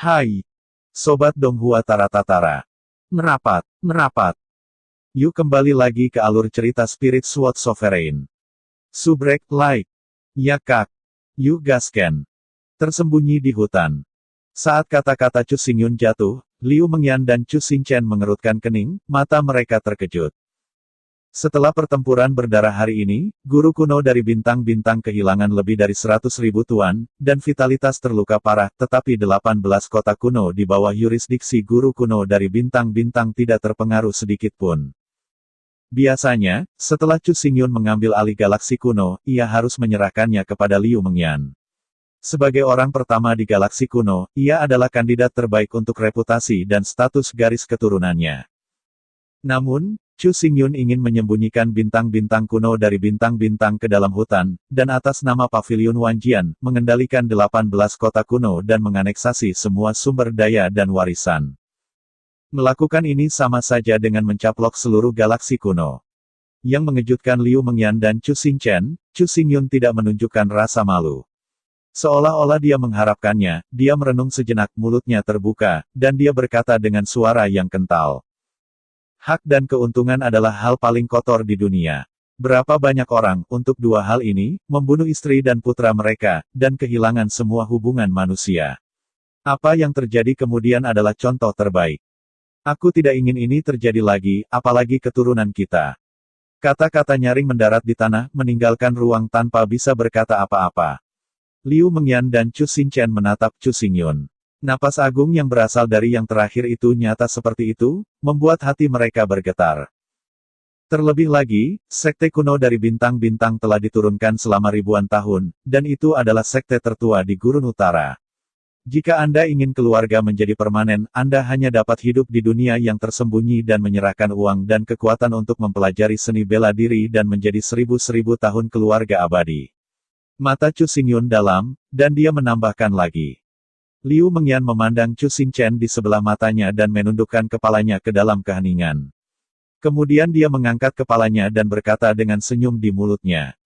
Hai, Sobat Donghua Tara-Tatara. Merapat, merapat. Yuk kembali lagi ke alur cerita Spirit Sword Sovereign. Subrek, like. Ya kak. Yuk gasken. Tersembunyi di hutan. Saat kata-kata Chu Xingyun jatuh, Liu Mengyan dan Chu Xingchen mengerutkan kening, mata mereka terkejut. Setelah pertempuran berdarah hari ini, guru kuno dari bintang-bintang kehilangan lebih dari 100.000 tuan, dan vitalitas terluka parah, tetapi 18 kota kuno di bawah yurisdiksi guru kuno dari bintang-bintang tidak terpengaruh sedikit pun. Biasanya, setelah Chu Xingyun mengambil alih galaksi kuno, ia harus menyerahkannya kepada Liu Mengyan. Sebagai orang pertama di galaksi kuno, ia adalah kandidat terbaik untuk reputasi dan status garis keturunannya. Namun, Chu Xingyun ingin menyembunyikan bintang-bintang kuno dari bintang-bintang ke dalam hutan, dan atas nama Pavilion Wanjian, mengendalikan 18 kota kuno dan menganeksasi semua sumber daya dan warisan. Melakukan ini sama saja dengan mencaplok seluruh galaksi kuno. Yang mengejutkan Liu Mengyan dan Chu Xingchen, Chu Xingyun tidak menunjukkan rasa malu. Seolah-olah dia mengharapkannya, dia merenung sejenak, mulutnya terbuka, dan dia berkata dengan suara yang kental. Hak dan keuntungan adalah hal paling kotor di dunia. Berapa banyak orang, untuk dua hal ini, membunuh istri dan putra mereka, dan kehilangan semua hubungan manusia. Apa yang terjadi kemudian adalah contoh terbaik. Aku tidak ingin ini terjadi lagi, apalagi keturunan kita. Kata-kata nyaring mendarat di tanah, meninggalkan ruang tanpa bisa berkata apa-apa. Liu Mengyan dan Chu Xingchen menatap Chu Xingyun. Napas agung yang berasal dari yang terakhir itu nyata seperti itu, membuat hati mereka bergetar. Terlebih lagi, sekte kuno dari bintang-bintang telah diturunkan selama ribuan tahun, dan itu adalah sekte tertua di Gurun Utara. Jika Anda ingin keluarga menjadi permanen, Anda hanya dapat hidup di dunia yang tersembunyi dan menyerahkan uang dan kekuatan untuk mempelajari seni bela diri dan menjadi 1000 tahun keluarga abadi. Mata Chu Xingyun dalam, dan dia menambahkan lagi. Liu Mengyan memandang Chu Xingchen di sebelah matanya dan menundukkan kepalanya ke dalam keheningan. Kemudian dia mengangkat kepalanya dan berkata dengan senyum di mulutnya.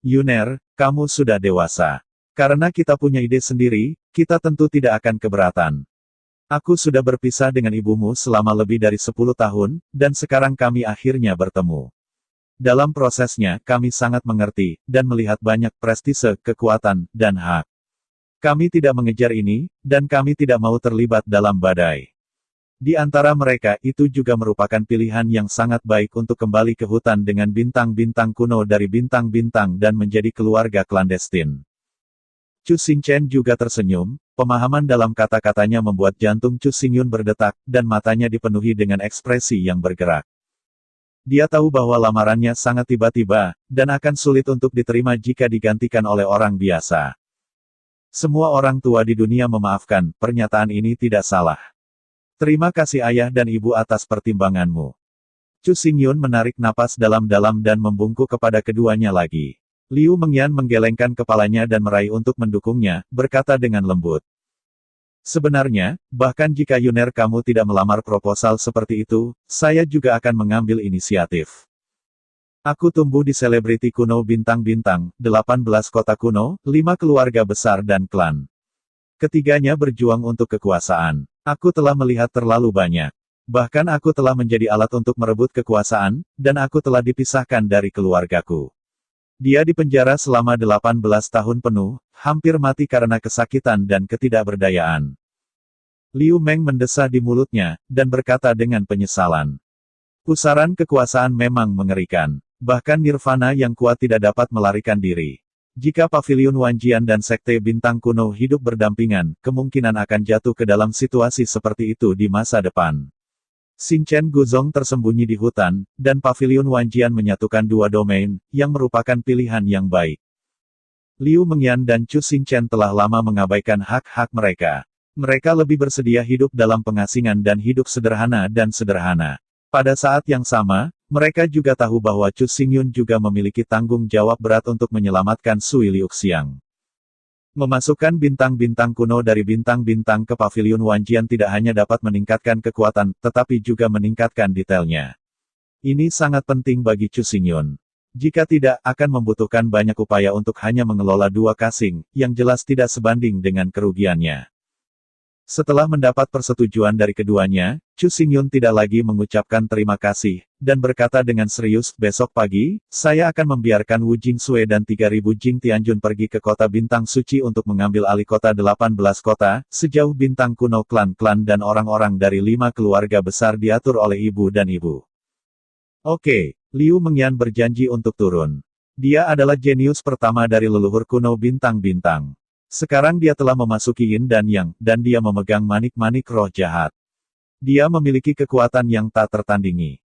Yuner, kamu sudah dewasa. Karena kita punya ide sendiri, kita tentu tidak akan keberatan. Aku sudah berpisah dengan ibumu selama lebih dari 10 tahun, dan sekarang kami akhirnya bertemu. Dalam prosesnya, kami sangat mengerti, dan melihat banyak prestise, kekuatan, dan hak. Kami tidak mengejar ini, dan kami tidak mau terlibat dalam badai. Di antara mereka, itu juga merupakan pilihan yang sangat baik untuk kembali ke hutan dengan bintang-bintang kuno dari bintang-bintang dan menjadi keluarga klandestin. Chu Xingchen juga tersenyum, pemahaman dalam kata-katanya membuat jantung Chu Xingyun berdetak, dan matanya dipenuhi dengan ekspresi yang bergerak. Dia tahu bahwa lamarannya sangat tiba-tiba, dan akan sulit untuk diterima jika digantikan oleh orang biasa. Semua orang tua di dunia memaafkan, pernyataan ini tidak salah. Terima kasih ayah dan ibu atas pertimbanganmu. Chu Xingyun menarik napas dalam-dalam dan membungkuk kepada keduanya lagi. Liu Mengyan menggelengkan kepalanya dan meraih untuk mendukungnya, berkata dengan lembut. Sebenarnya, bahkan jika Yuner kamu tidak melamar proposal seperti itu, saya juga akan mengambil inisiatif. Aku tumbuh di selebriti kuno bintang-bintang, 18 kota kuno, 5 keluarga besar dan klan. Ketiganya berjuang untuk kekuasaan. Aku telah melihat terlalu banyak. Bahkan aku telah menjadi alat untuk merebut kekuasaan, dan aku telah dipisahkan dari keluargaku. Dia dipenjara selama 18 tahun penuh, hampir mati karena kesakitan dan ketidakberdayaan. Liu Meng mendesah di mulutnya, dan berkata dengan penyesalan. Pusaran kekuasaan memang mengerikan. Bahkan nirvana yang kuat tidak dapat melarikan diri. Jika Pavilion Wanjian dan Sekte Bintang Kuno hidup berdampingan, kemungkinan akan jatuh ke dalam situasi seperti itu di masa depan. Xingchen Guzong tersembunyi di hutan, dan Pavilion Wanjian menyatukan dua domain, yang merupakan pilihan yang baik. Liu Mengyan dan Chu Xingchen telah lama mengabaikan hak-hak mereka. Mereka lebih bersedia hidup dalam pengasingan dan hidup sederhana dan sederhana. Pada saat yang sama, mereka juga tahu bahwa Chu Xingyun juga memiliki tanggung jawab berat untuk menyelamatkan Sui Liuxiang. Memasukkan bintang-bintang kuno dari bintang-bintang ke Pavilion Wanjian tidak hanya dapat meningkatkan kekuatan, tetapi juga meningkatkan detailnya. Ini sangat penting bagi Chu Xingyun. Jika tidak, akan membutuhkan banyak upaya untuk hanya mengelola dua kasing, yang jelas tidak sebanding dengan kerugiannya. Setelah mendapat persetujuan dari keduanya, Chu Xingyun tidak lagi mengucapkan terima kasih, dan berkata dengan serius, besok pagi, saya akan membiarkan Wu Jingsui dan 3.000 Jing Tianjun pergi ke kota Bintang Suci untuk mengambil alih kota 18 kota, sejauh bintang kuno klan-klan dan orang-orang dari 5 keluarga besar diatur oleh ibu dan ibu. Oke, Liu Mengyan berjanji untuk turun. Dia adalah jenius pertama dari leluhur kuno bintang-bintang. Sekarang dia telah memasuki Yin dan Yang, dan dia memegang manik-manik roh jahat. Dia memiliki kekuatan yang tak tertandingi.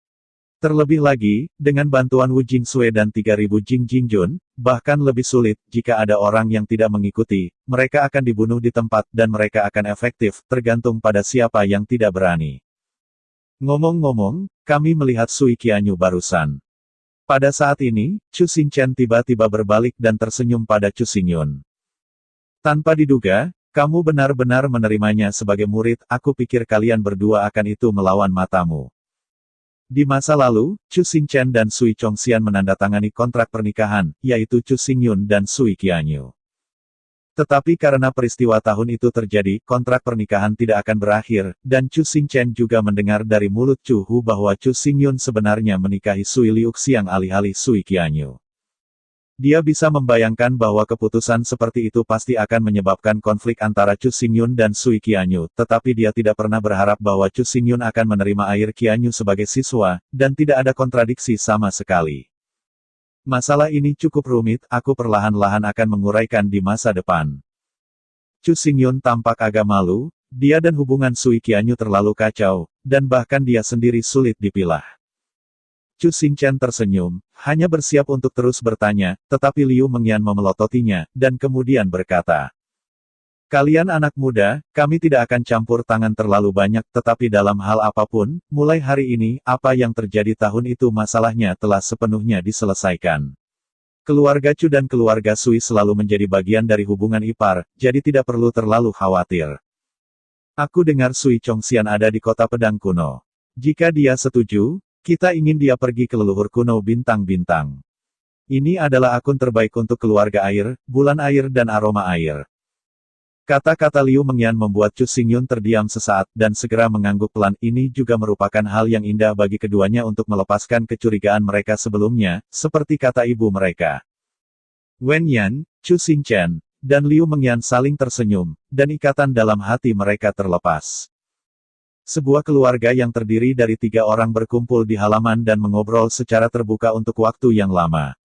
Terlebih lagi, dengan bantuan Wu Jingsui dan 3.000 Jing Jingjun, bahkan lebih sulit, jika ada orang yang tidak mengikuti, mereka akan dibunuh di tempat dan mereka akan efektif, tergantung pada siapa yang tidak berani. Ngomong-ngomong, kami melihat Sui Qianyu barusan. Pada saat ini, Chu Xingchen tiba-tiba berbalik dan tersenyum pada Chu Xingyun. Tanpa diduga, kamu benar-benar menerimanya sebagai murid, aku pikir kalian berdua akan itu melawan matamu. Di masa lalu, Chu Xingchen dan Sui Chongxian menandatangani kontrak pernikahan, yaitu Chu Xingyun dan Sui Qianyu. Tetapi karena peristiwa tahun itu terjadi, kontrak pernikahan tidak akan berakhir, dan Chu Xingchen juga mendengar dari mulut Chu Hu bahwa Chu Xingyun sebenarnya menikahi Sui Liuxiang alih-alih Sui Qianyu. Dia bisa membayangkan bahwa keputusan seperti itu pasti akan menyebabkan konflik antara Chu Xingyun dan Sui Qianyu, tetapi dia tidak pernah berharap bahwa Chu Xingyun akan menerima air Qianyu sebagai siswa, dan tidak ada kontradiksi sama sekali. Masalah ini cukup rumit, aku perlahan-lahan akan menguraikan di masa depan. Chu Xingyun tampak agak malu, dia dan hubungan Sui Qianyu terlalu kacau, dan bahkan dia sendiri sulit dipilah. Chu Xingchen tersenyum, hanya bersiap untuk terus bertanya, tetapi Liu Mengyan memelototinya, dan kemudian berkata, kalian anak muda, kami tidak akan campur tangan terlalu banyak, tetapi dalam hal apapun, mulai hari ini, apa yang terjadi tahun itu masalahnya telah sepenuhnya diselesaikan. Keluarga Chu dan keluarga Sui selalu menjadi bagian dari hubungan ipar, jadi tidak perlu terlalu khawatir. Aku dengar Sui Chongxian ada di kota pedang kuno. Jika dia setuju, kita ingin dia pergi ke leluhur kuno bintang-bintang. Ini adalah akun terbaik untuk keluarga air, bulan air dan aroma air. Kata-kata Liu Mengyan membuat Chu Xingyun terdiam sesaat, dan segera mengangguk pelan. Ini juga merupakan hal yang indah bagi keduanya untuk melepaskan kecurigaan mereka sebelumnya, seperti kata ibu mereka. Wen Yan, Chu Xingchen, dan Liu Mengyan saling tersenyum, dan ikatan dalam hati mereka terlepas. Sebuah keluarga yang terdiri dari 3 orang berkumpul di halaman dan mengobrol secara terbuka untuk waktu yang lama.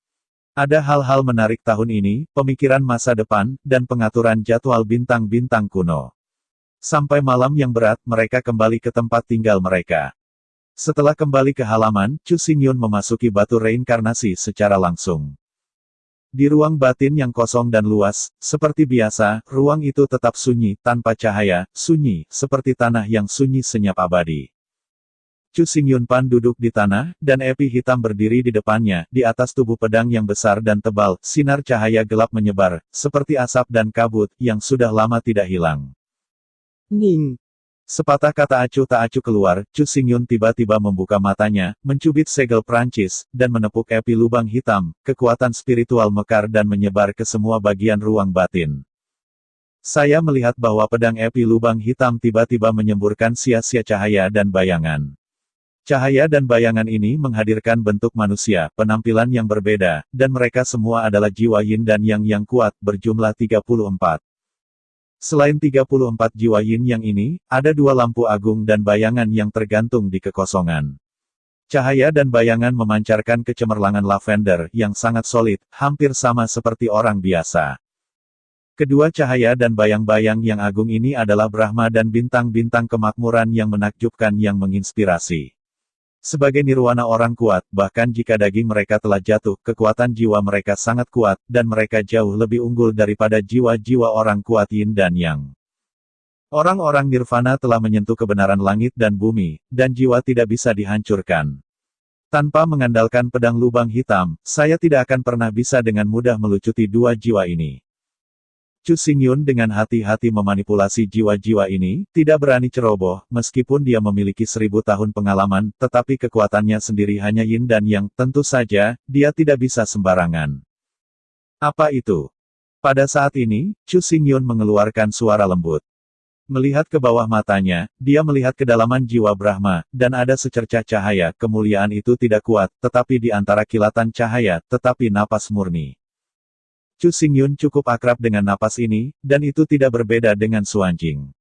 Ada hal-hal menarik tahun ini, pemikiran masa depan, dan pengaturan jadwal bintang-bintang kuno. Sampai malam yang berat, mereka kembali ke tempat tinggal mereka. Setelah kembali ke halaman, Chu Xingyun memasuki batu reinkarnasi secara langsung. Di ruang batin yang kosong dan luas, seperti biasa, ruang itu tetap sunyi, tanpa cahaya, sunyi, seperti tanah yang sunyi senyap abadi. Chu Xingyun Pan duduk di tanah, dan api hitam berdiri di depannya, di atas tubuh pedang yang besar dan tebal, sinar cahaya gelap menyebar, seperti asap dan kabut, yang sudah lama tidak hilang. Ning! Sepatah kata acuh tak acuh keluar, Chu Xingyun tiba-tiba membuka matanya, mencubit segel Prancis, dan menepuk api lubang hitam, kekuatan spiritual mekar dan menyebar ke semua bagian ruang batin. Saya melihat bahwa pedang api lubang hitam tiba-tiba menyemburkan sia-sia cahaya dan bayangan. Cahaya dan bayangan ini menghadirkan bentuk manusia, penampilan yang berbeda, dan mereka semua adalah jiwa yin dan yang kuat, berjumlah 34. Selain 34 jiwa yin yang ini, ada 2 lampu agung dan bayangan yang tergantung di kekosongan. Cahaya dan bayangan memancarkan kecemerlangan lavender yang sangat solid, hampir sama seperti orang biasa. Kedua cahaya dan bayang-bayang yang agung ini adalah Brahma dan bintang-bintang kemakmuran yang menakjubkan yang menginspirasi. Sebagai nirwana orang kuat, bahkan jika daging mereka telah jatuh, kekuatan jiwa mereka sangat kuat, dan mereka jauh lebih unggul daripada jiwa-jiwa orang kuat yin dan yang. Orang-orang nirvana telah menyentuh kebenaran langit dan bumi, dan jiwa tidak bisa dihancurkan. Tanpa mengandalkan pedang lubang hitam, saya tidak akan pernah bisa dengan mudah melucuti 2 jiwa ini. Chu Xingyun dengan hati-hati memanipulasi jiwa-jiwa ini, tidak berani ceroboh, meskipun dia memiliki 1000 tahun pengalaman, tetapi kekuatannya sendiri hanya yin dan yang, tentu saja, dia tidak bisa sembarangan. Apa itu? Pada saat ini, Chu Xingyun mengeluarkan suara lembut. Melihat ke bawah matanya, dia melihat kedalaman jiwa Brahma, dan ada secercah cahaya. Kemuliaan itu tidak kuat, tetapi di antara kilatan cahaya, tetapi napas murni. Chu Xingyun cukup akrab dengan napas ini, dan itu tidak berbeda dengan Suanjing.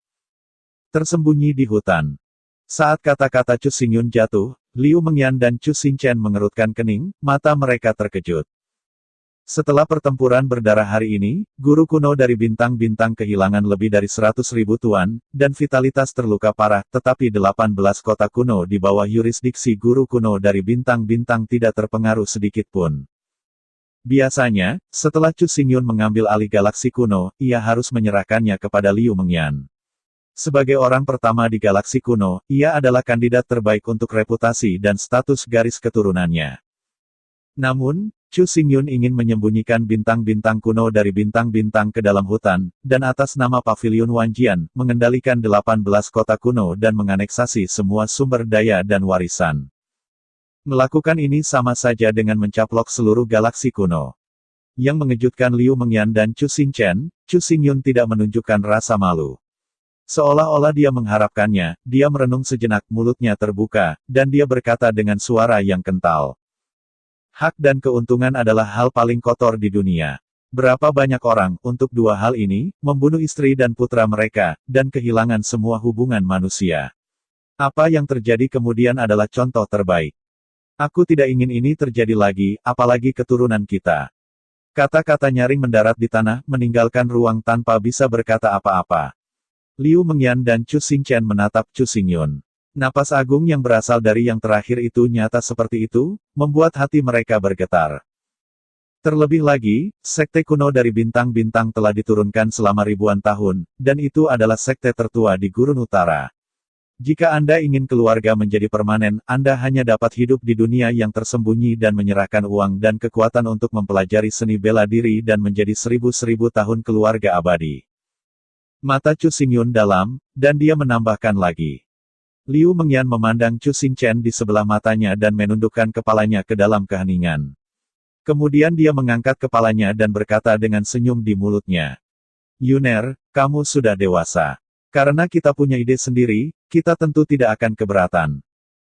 Tersembunyi di hutan. Saat kata-kata Chu Xingyun jatuh, Liu Mengyan dan Chu Xinchen mengerutkan kening, mata mereka terkejut. Setelah pertempuran berdarah hari ini, guru kuno dari bintang-bintang kehilangan lebih dari 100.000 tuan, dan vitalitas terluka parah, tetapi 18 kota kuno di bawah yurisdiksi guru kuno dari bintang-bintang tidak terpengaruh sedikit pun. Biasanya, setelah Chu Xingyun mengambil alih galaksi kuno, ia harus menyerahkannya kepada Liu Mengyan. Sebagai orang pertama di galaksi kuno, ia adalah kandidat terbaik untuk reputasi dan status garis keturunannya. Namun, Chu Xingyun ingin menyembunyikan bintang-bintang kuno dari bintang-bintang ke dalam hutan, dan atas nama Pavilion Wanjian, mengendalikan 18 kota kuno dan menganeksasi semua sumber daya dan warisan. Melakukan ini sama saja dengan mencaplok seluruh galaksi kuno. Yang mengejutkan Liu Mengyan dan Chu Xinchen, Chu Xingyun tidak menunjukkan rasa malu. Seolah-olah dia mengharapkannya, dia merenung sejenak, mulutnya terbuka, dan dia berkata dengan suara yang kental. Hak dan keuntungan adalah hal paling kotor di dunia. Berapa banyak orang, untuk dua hal ini, membunuh istri dan putra mereka, dan kehilangan semua hubungan manusia. Apa yang terjadi kemudian adalah contoh terbaik. Aku tidak ingin ini terjadi lagi, apalagi keturunan kita. Kata-kata nyaring mendarat di tanah, meninggalkan ruang tanpa bisa berkata apa-apa. Liu Mengyan dan Chu Xinchen menatap Chu Xingyun. Napas agung yang berasal dari yang terakhir itu nyata seperti itu, membuat hati mereka bergetar. Terlebih lagi, sekte kuno dari bintang-bintang telah diturunkan selama ribuan tahun, dan itu adalah sekte tertua di Gurun Utara. Jika Anda ingin keluarga menjadi permanen, Anda hanya dapat hidup di dunia yang tersembunyi dan menyerahkan uang dan kekuatan untuk mempelajari seni bela diri dan menjadi 1000 tahun keluarga abadi. Mata Chu Xingyun dalam, dan dia menambahkan lagi. Liu Mengyan memandang Chu Xinchen di sebelah matanya dan menundukkan kepalanya ke dalam keheningan. Kemudian dia mengangkat kepalanya dan berkata dengan senyum di mulutnya. Yuner, kamu sudah dewasa. Karena kita punya ide sendiri, kita tentu tidak akan keberatan.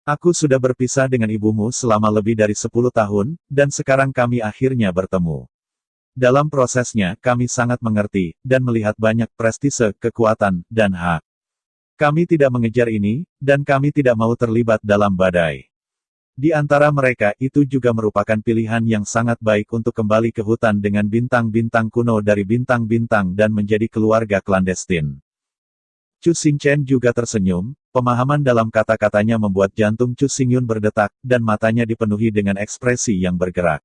Aku sudah berpisah dengan ibumu selama lebih dari 10 tahun, dan sekarang kami akhirnya bertemu. Dalam prosesnya, kami sangat mengerti, dan melihat banyak prestise, kekuatan, dan hak. Kami tidak mengejar ini, dan kami tidak mau terlibat dalam badai. Di antara mereka, itu juga merupakan pilihan yang sangat baik untuk kembali ke hutan dengan bintang-bintang kuno dari bintang-bintang dan menjadi keluarga klandestin. Chu Xinchen juga tersenyum, pemahaman dalam kata-katanya membuat jantung Chu Xingyun berdetak, dan matanya dipenuhi dengan ekspresi yang bergerak.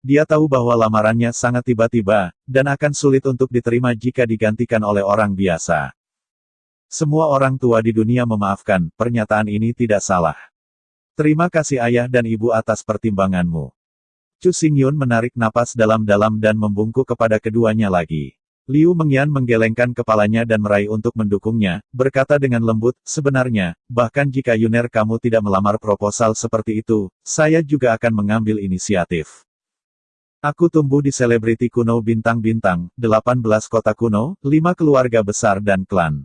Dia tahu bahwa lamarannya sangat tiba-tiba, dan akan sulit untuk diterima jika digantikan oleh orang biasa. Semua orang tua di dunia memaafkan, pernyataan ini tidak salah. Terima kasih ayah dan ibu atas pertimbanganmu. Chu Xingyun menarik napas dalam-dalam dan membungkuk kepada keduanya lagi. Liu Mengyan menggelengkan kepalanya dan meraih untuk mendukungnya, berkata dengan lembut, sebenarnya, bahkan jika Yuner kamu tidak melamar proposal seperti itu, saya juga akan mengambil inisiatif. Aku tumbuh di selebriti kuno bintang-bintang, 18 kota kuno, 5 keluarga besar dan klan.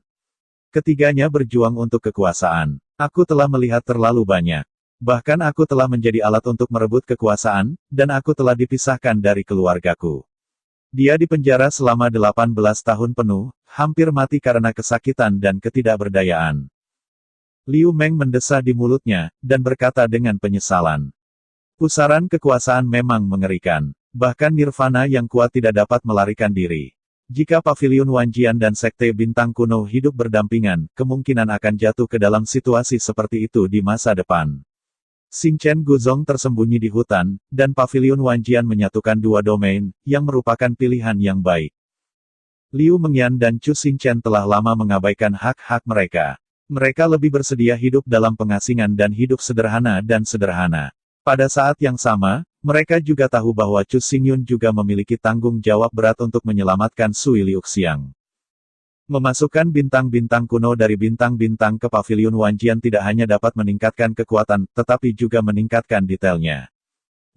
Ketiganya berjuang untuk kekuasaan. Aku telah melihat terlalu banyak. Bahkan aku telah menjadi alat untuk merebut kekuasaan, dan aku telah dipisahkan dari keluargaku. Dia dipenjara selama 18 tahun penuh, hampir mati karena kesakitan dan ketidakberdayaan. Liu Meng mendesah di mulutnya, dan berkata dengan penyesalan. Pusaran kekuasaan memang mengerikan. Bahkan nirvana yang kuat tidak dapat melarikan diri. Jika Pavilion Wanjian dan Sekte Bintang Kuno hidup berdampingan, kemungkinan akan jatuh ke dalam situasi seperti itu di masa depan. Xinchen Guzong tersembunyi di hutan, dan Pavilion Wanjian menyatukan dua domain, yang merupakan pilihan yang baik. Liu Mengyan dan Chu Xinchen telah lama mengabaikan hak-hak mereka. Mereka lebih bersedia hidup dalam pengasingan dan hidup sederhana dan sederhana. Pada saat yang sama, mereka juga tahu bahwa Chu Xingyun juga memiliki tanggung jawab berat untuk menyelamatkan Sui Liuxiang. Memasukkan bintang-bintang kuno dari bintang-bintang ke Pavilion Wanjian tidak hanya dapat meningkatkan kekuatan, tetapi juga meningkatkan detailnya.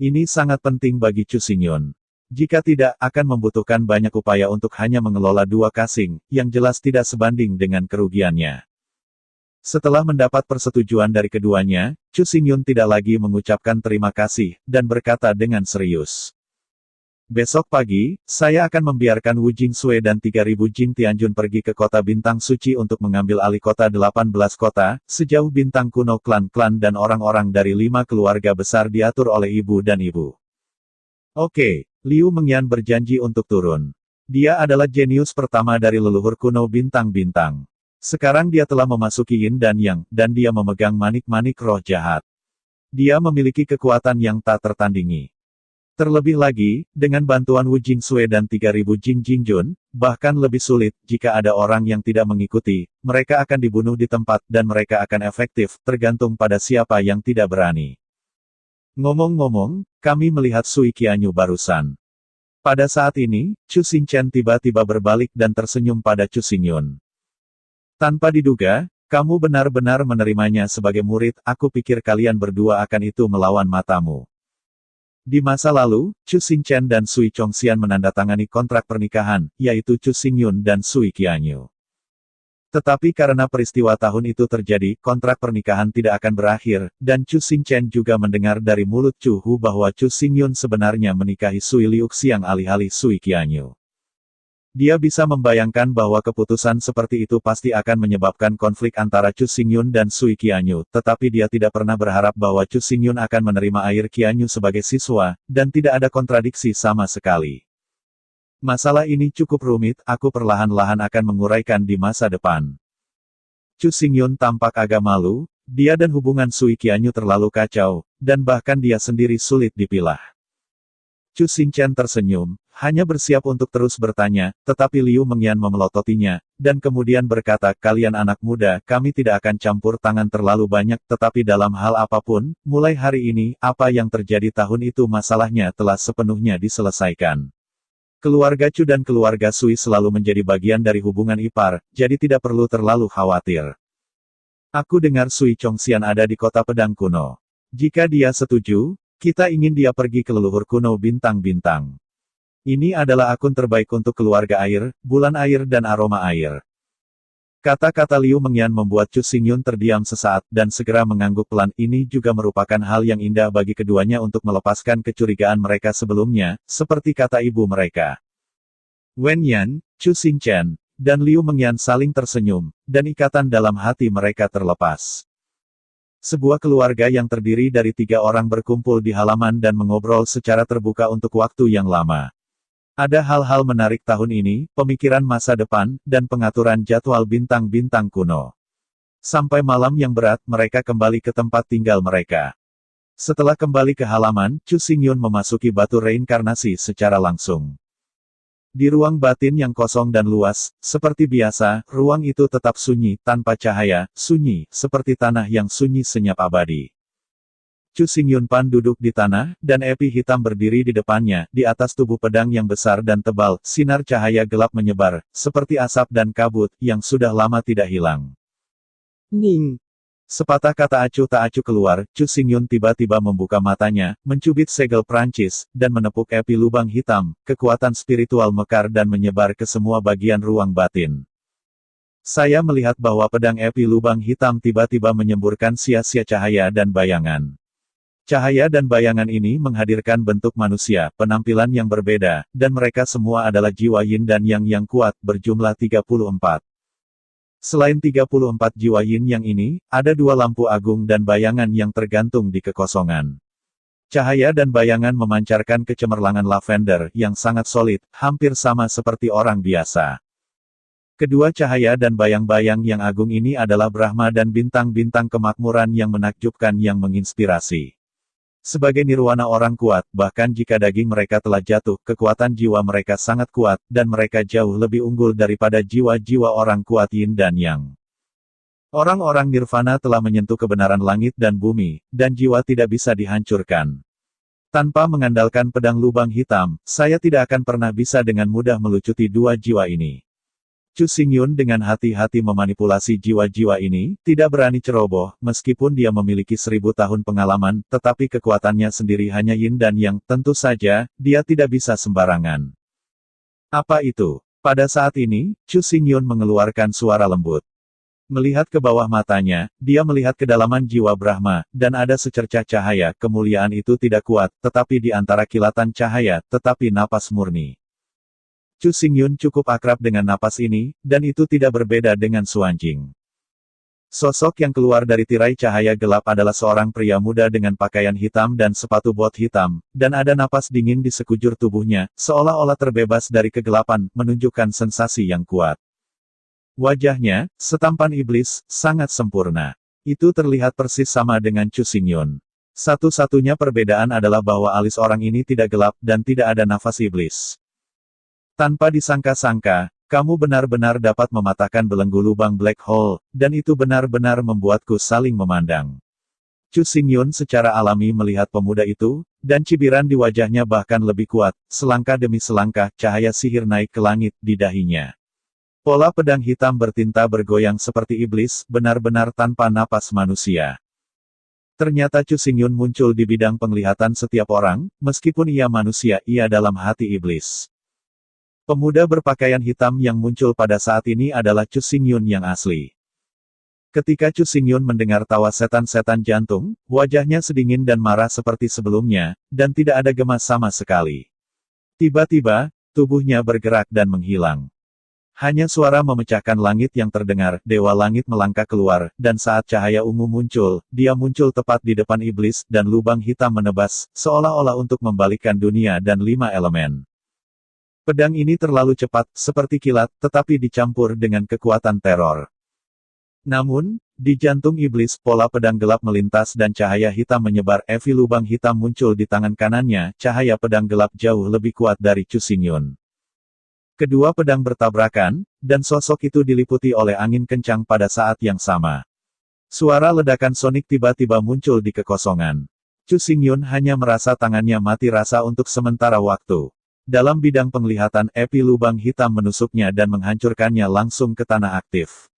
Ini sangat penting bagi Chu Xingyun. Jika tidak, akan membutuhkan banyak upaya untuk hanya mengelola dua casing, yang jelas tidak sebanding dengan kerugiannya. Setelah mendapat persetujuan dari keduanya, Chu Xingyun tidak lagi mengucapkan terima kasih, dan berkata dengan serius. Besok pagi, saya akan membiarkan Wu Jingsui dan 3.000 Jing Tianjun pergi ke kota Bintang Suci untuk mengambil alih kota 18 kota, sejauh bintang kuno klan-klan dan orang-orang dari 5 keluarga besar diatur oleh ibu dan ibu. Oke, Liu Mengyan berjanji untuk turun. Dia adalah jenius pertama dari leluhur kuno bintang-bintang. Sekarang dia telah memasuki Yin dan Yang, dan dia memegang manik-manik roh jahat. Dia memiliki kekuatan yang tak tertandingi. Terlebih lagi, dengan bantuan Wu Jingsui dan 3.000 Jing Jingjun, bahkan lebih sulit, jika ada orang yang tidak mengikuti, mereka akan dibunuh di tempat dan mereka akan efektif, tergantung pada siapa yang tidak berani. Ngomong-ngomong, kami melihat Sui Qianyu barusan. Pada saat ini, Chu Xingchen tiba-tiba berbalik dan tersenyum pada Chu Xingyun. Tanpa diduga, kamu benar-benar menerimanya sebagai murid, aku pikir kalian berdua akan itu melawan matamu. Di masa lalu, Chu Xingchen dan Sui Chongxian menandatangani kontrak pernikahan, yaitu Chu Xingyun dan Sui Qianyu. Tetapi karena peristiwa tahun itu terjadi, kontrak pernikahan tidak akan berakhir, dan Chu Xingchen juga mendengar dari mulut Chu Hu bahwa Chu Xingyun sebenarnya menikahi Sui Liuxiang alih-alih Sui Qianyu. Dia bisa membayangkan bahwa keputusan seperti itu pasti akan menyebabkan konflik antara Chu Xingyun dan Sui Qianyu, tetapi dia tidak pernah berharap bahwa Chu Xingyun akan menerima air Qianyu sebagai siswa, dan tidak ada kontradiksi sama sekali. Masalah ini cukup rumit, aku perlahan-lahan akan menguraikan di masa depan. Chu Xingyun tampak agak malu, dia dan hubungan Sui Qianyu terlalu kacau, dan bahkan dia sendiri sulit dipilah. Chu Xingchen tersenyum, hanya bersiap untuk terus bertanya, tetapi Liu Mengyan memelototinya, dan kemudian berkata, kalian anak muda, kami tidak akan campur tangan terlalu banyak, tetapi dalam hal apapun, mulai hari ini, apa yang terjadi tahun itu masalahnya telah sepenuhnya diselesaikan. Keluarga Chu dan keluarga Sui selalu menjadi bagian dari hubungan ipar, jadi tidak perlu terlalu khawatir. Aku dengar Sui Chongxian ada di kota pedang kuno. Jika dia setuju, kita ingin dia pergi ke leluhur kuno bintang-bintang. Ini adalah akun terbaik untuk keluarga air, bulan air dan aroma air. Kata-kata Liu Mengyan membuat Chu Xingyun terdiam sesaat, dan segera mengangguk pelan. Ini juga merupakan hal yang indah bagi keduanya untuk melepaskan kecurigaan mereka sebelumnya, seperti kata ibu mereka. Wen Yan, Chu Xingchen, dan Liu Mengyan saling tersenyum, dan ikatan dalam hati mereka terlepas. Sebuah keluarga yang terdiri dari 3 orang berkumpul di halaman dan mengobrol secara terbuka untuk waktu yang lama. Ada hal-hal menarik tahun ini, pemikiran masa depan, dan pengaturan jadwal bintang-bintang kuno. Sampai malam yang berat, mereka kembali ke tempat tinggal mereka. Setelah kembali ke halaman, Chu Xingyun memasuki batu reinkarnasi secara langsung. Di ruang batin yang kosong dan luas, seperti biasa, ruang itu tetap sunyi, tanpa cahaya, sunyi, seperti tanah yang sunyi senyap abadi. Chu Xingyun Pan duduk di tanah, dan api hitam berdiri di depannya, di atas tubuh pedang yang besar dan tebal, sinar cahaya gelap menyebar, seperti asap dan kabut, yang sudah lama tidak hilang. Ning! Sepatah kata acuh tak acuh keluar, Chu Xingyun tiba-tiba membuka matanya, mencubit segel Prancis, dan menepuk api lubang hitam, kekuatan spiritual mekar dan menyebar ke semua bagian ruang batin. Saya melihat bahwa pedang api lubang hitam tiba-tiba menyemburkan sia-sia cahaya dan bayangan. Cahaya dan bayangan ini menghadirkan bentuk manusia, penampilan yang berbeda, dan mereka semua adalah jiwa yin dan yang kuat, berjumlah 34. Selain 34 jiwa yin yang ini, ada 2 lampu agung dan bayangan yang tergantung di kekosongan. Cahaya dan bayangan memancarkan kecemerlangan lavender yang sangat solid, hampir sama seperti orang biasa. Kedua cahaya dan bayang-bayang yang agung ini adalah Brahma dan bintang-bintang kemakmuran yang menakjubkan yang menginspirasi. Sebagai nirwana orang kuat, bahkan jika daging mereka telah jatuh, kekuatan jiwa mereka sangat kuat, dan mereka jauh lebih unggul daripada jiwa-jiwa orang kuat yin dan yang. Orang-orang nirvana telah menyentuh kebenaran langit dan bumi, dan jiwa tidak bisa dihancurkan. Tanpa mengandalkan pedang lubang hitam, saya tidak akan pernah bisa dengan mudah melucuti 2 jiwa ini. Chu Xingyun dengan hati-hati memanipulasi jiwa-jiwa ini, tidak berani ceroboh, meskipun dia memiliki 1000 tahun pengalaman, tetapi kekuatannya sendiri hanya yin dan yang, tentu saja, dia tidak bisa sembarangan. Apa itu? Pada saat ini, Chu Xingyun mengeluarkan suara lembut. Melihat ke bawah matanya, dia melihat kedalaman jiwa Brahma, dan ada secercah cahaya, kemuliaan itu tidak kuat, tetapi di antara kilatan cahaya, tetapi napas murni. Chu Xingyun cukup akrab dengan napas ini, dan itu tidak berbeda dengan Xuanjing. Sosok yang keluar dari tirai cahaya gelap adalah seorang pria muda dengan pakaian hitam dan sepatu bot hitam, dan ada napas dingin di sekujur tubuhnya, seolah-olah terbebas dari kegelapan, menunjukkan sensasi yang kuat. Wajahnya, setampan iblis, sangat sempurna. Itu terlihat persis sama dengan Chu Xingyun. Satu-satunya perbedaan adalah bahwa alis orang ini tidak gelap dan tidak ada nafas iblis. Tanpa disangka-sangka, kamu benar-benar dapat mematahkan belenggu lubang black hole, dan itu benar-benar membuatku saling memandang. Chu Xingyun secara alami melihat pemuda itu, dan cibiran di wajahnya bahkan lebih kuat, selangkah demi selangkah, cahaya sihir naik ke langit di dahinya. Pola pedang hitam bertinta bergoyang seperti iblis, benar-benar tanpa napas manusia. Ternyata Chu Xingyun muncul di bidang penglihatan setiap orang, meskipun ia manusia, ia dalam hati iblis. Pemuda berpakaian hitam yang muncul pada saat ini adalah Chu Xingyun yang asli. Ketika Chu Xingyun mendengar tawa setan-setan jantung, wajahnya sedingin dan marah seperti sebelumnya, dan tidak ada gemas sama sekali. Tiba-tiba, tubuhnya bergerak dan menghilang. Hanya suara memecahkan langit yang terdengar, Dewa Langit melangkah keluar, dan saat cahaya ungu muncul, dia muncul tepat di depan iblis, dan lubang hitam menebas, seolah-olah untuk membalikkan dunia dan 5 elemen. Pedang ini terlalu cepat, seperti kilat, tetapi dicampur dengan kekuatan teror. Namun, di jantung iblis, pola pedang gelap melintas dan cahaya hitam menyebar. Evi lubang hitam muncul di tangan kanannya, cahaya pedang gelap jauh lebih kuat dari Chu Xingyun. Kedua pedang bertabrakan, dan sosok itu diliputi oleh angin kencang pada saat yang sama. Suara ledakan sonik tiba-tiba muncul di kekosongan. Chu Xingyun hanya merasa tangannya mati rasa untuk sementara waktu. Dalam bidang penglihatan, epi lubang hitam menusuknya dan menghancurkannya langsung ke tanah aktif.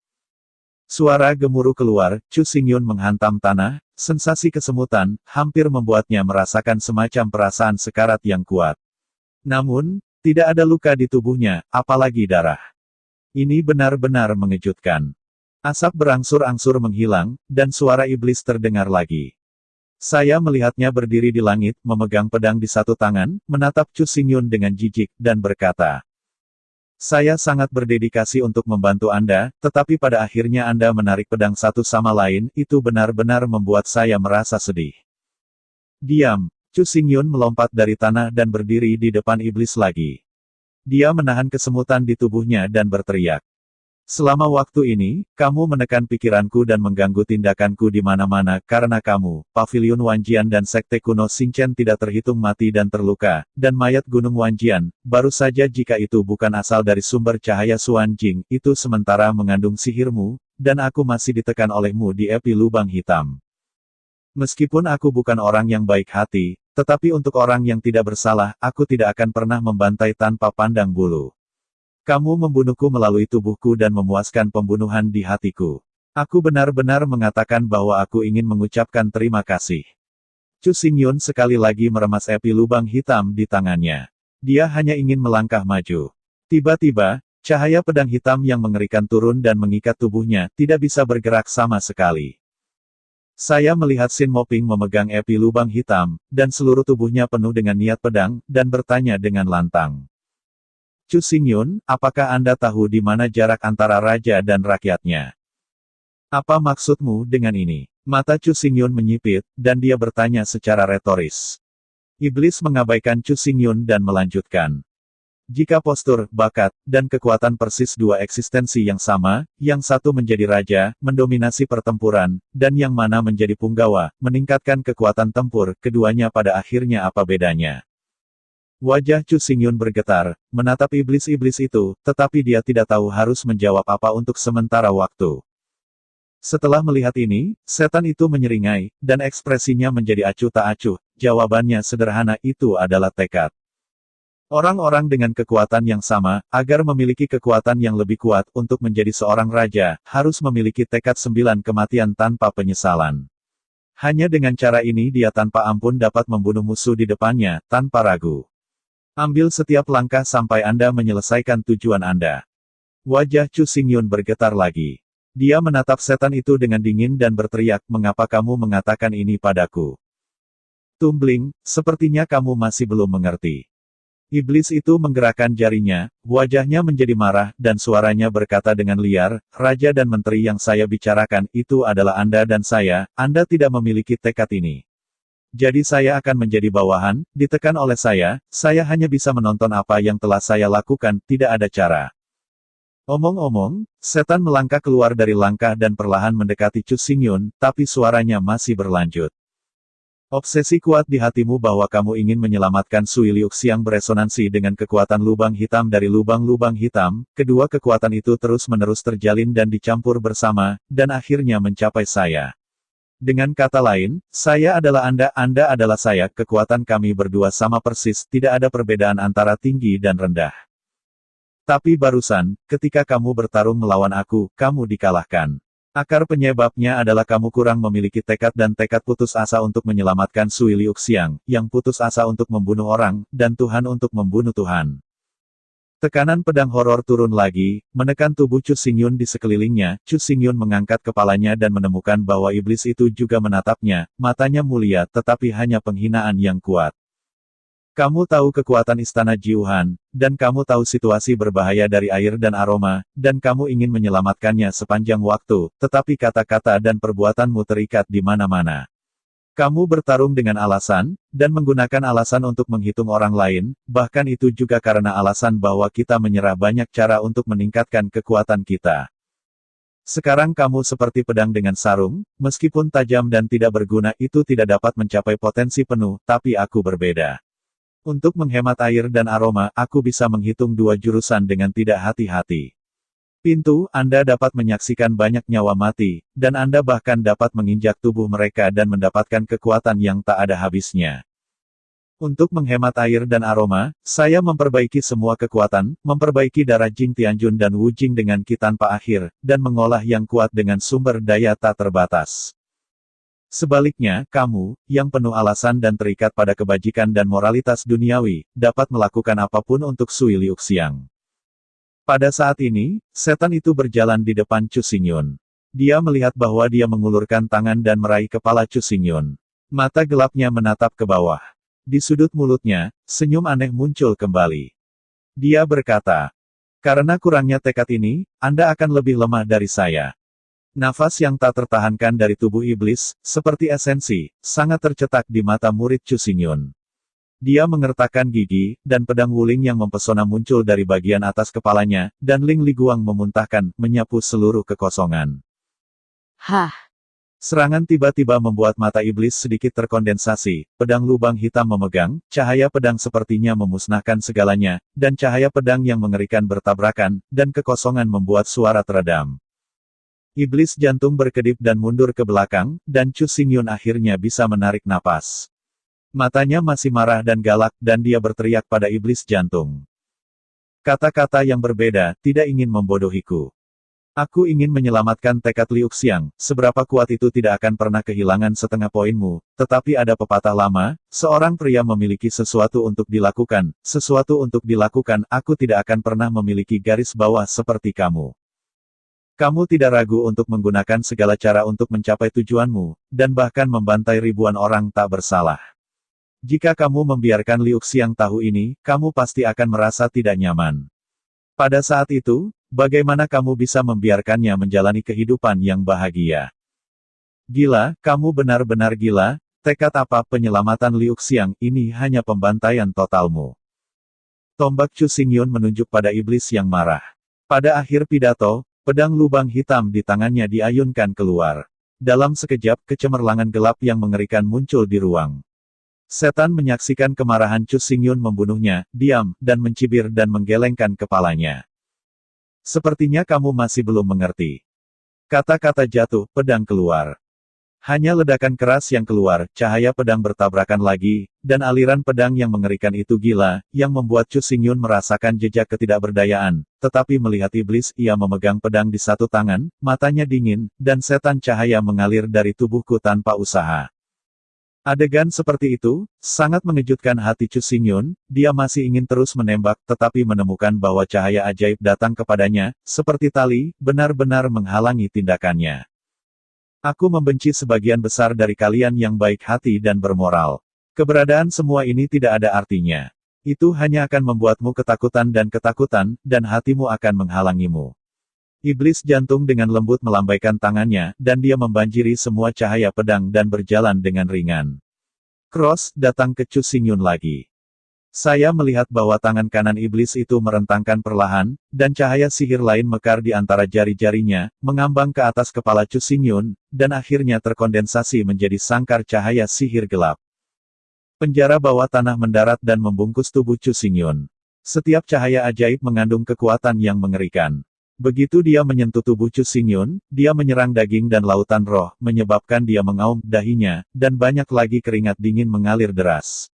Suara gemuruh keluar, Chu Xingyun menghantam tanah, sensasi kesemutan, hampir membuatnya merasakan semacam perasaan sekarat yang kuat. Namun, tidak ada luka di tubuhnya, apalagi darah. Ini benar-benar mengejutkan. Asap berangsur-angsur menghilang, dan suara iblis terdengar lagi. Saya melihatnya berdiri di langit, memegang pedang di satu tangan, menatap Chu Xingyun dengan jijik, dan berkata, "Saya sangat berdedikasi untuk membantu Anda, tetapi pada akhirnya Anda menarik pedang satu sama lain, itu benar-benar membuat saya merasa sedih." Diam. Chu Xingyun melompat dari tanah dan berdiri di depan iblis lagi. Dia menahan kesemutan di tubuhnya dan berteriak. "Selama waktu ini, kamu menekan pikiranku dan mengganggu tindakanku di mana-mana, karena kamu, Paviliun Wanjian dan Sekte Kuno Xinchen tidak terhitung mati dan terluka, dan mayat Gunung Wanjian, baru saja jika itu bukan asal dari sumber cahaya Xuanjing, itu sementara mengandung sihirmu, dan aku masih ditekan olehmu di epi lubang hitam. Meskipun aku bukan orang yang baik hati, tetapi untuk orang yang tidak bersalah, aku tidak akan pernah membantai tanpa pandang bulu. Kamu membunuhku melalui tubuhku dan memuaskan pembunuhan di hatiku. Aku benar-benar mengatakan bahwa aku ingin mengucapkan terima kasih." Chu Xingyun sekali lagi meremas epi lubang hitam di tangannya. Dia hanya ingin melangkah maju. Tiba-tiba, cahaya pedang hitam yang mengerikan turun dan mengikat tubuhnya, tidak bisa bergerak sama sekali. Saya melihat Sin Moping memegang epi lubang hitam, dan seluruh tubuhnya penuh dengan niat pedang, dan bertanya dengan lantang. "Chu Xingyun, apakah Anda tahu di mana jarak antara raja dan rakyatnya? Apa maksudmu dengan ini?" Mata Chu Xingyun menyipit, dan dia bertanya secara retoris. Iblis mengabaikan Chu Xingyun dan melanjutkan. "Jika postur, bakat, dan kekuatan persis dua eksistensi yang sama, yang satu menjadi raja, mendominasi pertempuran, dan yang mana menjadi punggawa, meningkatkan kekuatan tempur, keduanya pada akhirnya apa bedanya?" Wajah Chu Xingyun bergetar, menatap iblis-iblis itu, tetapi dia tidak tahu harus menjawab apa untuk sementara waktu. Setelah melihat ini, setan itu menyeringai, dan ekspresinya menjadi acuh tak acuh. Jawabannya sederhana, itu adalah tekad. Orang-orang dengan kekuatan yang sama, agar memiliki kekuatan yang lebih kuat untuk menjadi seorang raja, harus memiliki tekad 9 kematian tanpa penyesalan. Hanya dengan cara ini dia tanpa ampun dapat membunuh musuh di depannya, tanpa ragu. Ambil setiap langkah sampai Anda menyelesaikan tujuan Anda. Wajah Chu Xingyun bergetar lagi. Dia menatap setan itu dengan dingin dan berteriak, "Mengapa kamu mengatakan ini padaku?" Tumbling, sepertinya kamu masih belum mengerti. Iblis itu menggerakkan jarinya, wajahnya menjadi marah, dan suaranya berkata dengan liar, "Raja dan menteri yang saya bicarakan, itu adalah Anda dan saya, Anda tidak memiliki tekad ini. Jadi saya akan menjadi bawahan, ditekan oleh saya hanya bisa menonton apa yang telah saya lakukan, tidak ada cara." Omong-omong, setan melangkah keluar dari langkah dan perlahan mendekati Chu Xingyun, tapi suaranya masih berlanjut. Obsesi kuat di hatimu bahwa kamu ingin menyelamatkan Sui Liuxiang beresonansi dengan kekuatan lubang hitam dari lubang-lubang hitam, kedua kekuatan itu terus-menerus terjalin dan dicampur bersama, dan akhirnya mencapai saya. Dengan kata lain, saya adalah Anda adalah saya, kekuatan kami berdua sama persis, tidak ada perbedaan antara tinggi dan rendah. Tapi barusan, ketika kamu bertarung melawan aku, kamu dikalahkan. Akar penyebabnya adalah kamu kurang memiliki tekad dan tekad putus asa untuk menyelamatkan Sui Liuxiang, yang putus asa untuk membunuh orang, dan Tuhan untuk membunuh Tuhan. Tekanan pedang horor turun lagi, menekan tubuh Chu Xingyun di sekelilingnya. Chu Xingyun mengangkat kepalanya dan menemukan bahwa iblis itu juga menatapnya, matanya mulia tetapi hanya penghinaan yang kuat. Kamu tahu kekuatan istana Jiuhan, dan kamu tahu situasi berbahaya dari air dan aroma, dan kamu ingin menyelamatkannya sepanjang waktu, tetapi kata-kata dan perbuatanmu terikat di mana-mana. Kamu bertarung dengan alasan, dan menggunakan alasan untuk menghitung orang lain, bahkan itu juga karena alasan bahwa kita menyerah banyak cara untuk meningkatkan kekuatan kita. Sekarang kamu seperti pedang dengan sarung, meskipun tajam dan tidak berguna itu tidak dapat mencapai potensi penuh, tapi aku berbeda. Untuk menghemat air dan aroma, aku bisa menghitung 2 jurusan dengan tidak hati-hati. Pintu, Anda dapat menyaksikan banyak nyawa mati, dan Anda bahkan dapat menginjak tubuh mereka dan mendapatkan kekuatan yang tak ada habisnya. Untuk menghemat air dan aroma, saya memperbaiki semua kekuatan, memperbaiki darah Jing Tianjun dan Wu Jing dengan Qi tanpa akhir, dan mengolah yang kuat dengan sumber daya tak terbatas. Sebaliknya, kamu, yang penuh alasan dan terikat pada kebajikan dan moralitas duniawi, dapat melakukan apapun untuk Sui Liuxiang. Pada saat ini, setan itu berjalan di depan Chu Xingyun. Dia melihat bahwa dia mengulurkan tangan dan meraih kepala Chu Xingyun. Mata gelapnya menatap ke bawah. Di sudut mulutnya, senyum aneh muncul kembali. Dia berkata, "Karena kurangnya tekad ini, Anda akan lebih lemah dari saya." Nafas yang tak tertahankan dari tubuh iblis, seperti esensi, sangat tercetak di mata murid Chu Xingyun. Dia mengertakkan gigi, dan pedang wuling yang mempesona muncul dari bagian atas kepalanya, dan Ling Liguang memuntahkan, menyapu seluruh kekosongan. Hah! Serangan tiba-tiba membuat mata iblis sedikit terkondensasi, pedang lubang hitam memegang, cahaya pedang sepertinya memusnahkan segalanya, dan cahaya pedang yang mengerikan bertabrakan, dan kekosongan membuat suara teredam. Iblis jantung berkedip dan mundur ke belakang, dan Chu Xingyun akhirnya bisa menarik napas. Matanya masih marah dan galak, dan dia berteriak pada iblis jantung. Kata-kata yang berbeda, tidak ingin membodohiku. Aku ingin menyelamatkan tekad Liuxiang, seberapa kuat itu tidak akan pernah kehilangan setengah poinmu, tetapi ada pepatah lama, seorang pria memiliki sesuatu untuk dilakukan, aku tidak akan pernah memiliki garis bawah seperti kamu. Kamu tidak ragu untuk menggunakan segala cara untuk mencapai tujuanmu, dan bahkan membantai ribuan orang tak bersalah. Jika kamu membiarkan Liuxiang tahu ini, kamu pasti akan merasa tidak nyaman. Pada saat itu, bagaimana kamu bisa membiarkannya menjalani kehidupan yang bahagia? Gila, kamu benar-benar gila, tekad apa penyelamatan Liuxiang, ini hanya pembantaian totalmu. Tombak Chu Xingyun menunjuk pada iblis yang marah. Pada akhir pidato, pedang lubang hitam di tangannya diayunkan keluar. Dalam sekejap, kecemerlangan gelap yang mengerikan muncul di ruang. Setan menyaksikan kemarahan Chu Xingyun membunuhnya, diam, dan mencibir dan menggelengkan kepalanya. Sepertinya kamu masih belum mengerti. Kata-kata jatuh, pedang keluar. Hanya ledakan keras yang keluar, cahaya pedang bertabrakan lagi, dan aliran pedang yang mengerikan itu gila, yang membuat Chu Xingyun merasakan jejak ketidakberdayaan. Tetapi melihat iblis, ia memegang pedang di satu tangan, matanya dingin, dan setan cahaya mengalir dari tubuhku tanpa usaha. Adegan seperti itu, sangat mengejutkan hati Chu Xingyun. Dia masih ingin terus menembak, tetapi menemukan bahwa cahaya ajaib datang kepadanya, seperti tali, benar-benar menghalangi tindakannya. Aku membenci sebagian besar dari kalian yang baik hati dan bermoral. Keberadaan semua ini tidak ada artinya. Itu hanya akan membuatmu ketakutan, dan hatimu akan menghalangimu. Iblis jantung dengan lembut melambaikan tangannya, dan dia membanjiri semua cahaya pedang dan berjalan dengan ringan. Cross datang ke Chu Xingyun lagi. Saya melihat bahwa tangan kanan iblis itu merentangkan perlahan, dan cahaya sihir lain mekar di antara jari-jarinya, mengambang ke atas kepala Chu Xingyun, dan akhirnya terkondensasi menjadi sangkar cahaya sihir gelap. Penjara bawah tanah mendarat dan membungkus tubuh Chu Xingyun. Setiap cahaya ajaib mengandung kekuatan yang mengerikan. Begitu dia menyentuh tubuh Chu Xingyun, dia menyerang daging dan lautan roh, menyebabkan dia mengaum dahinya, dan banyak lagi keringat dingin mengalir deras.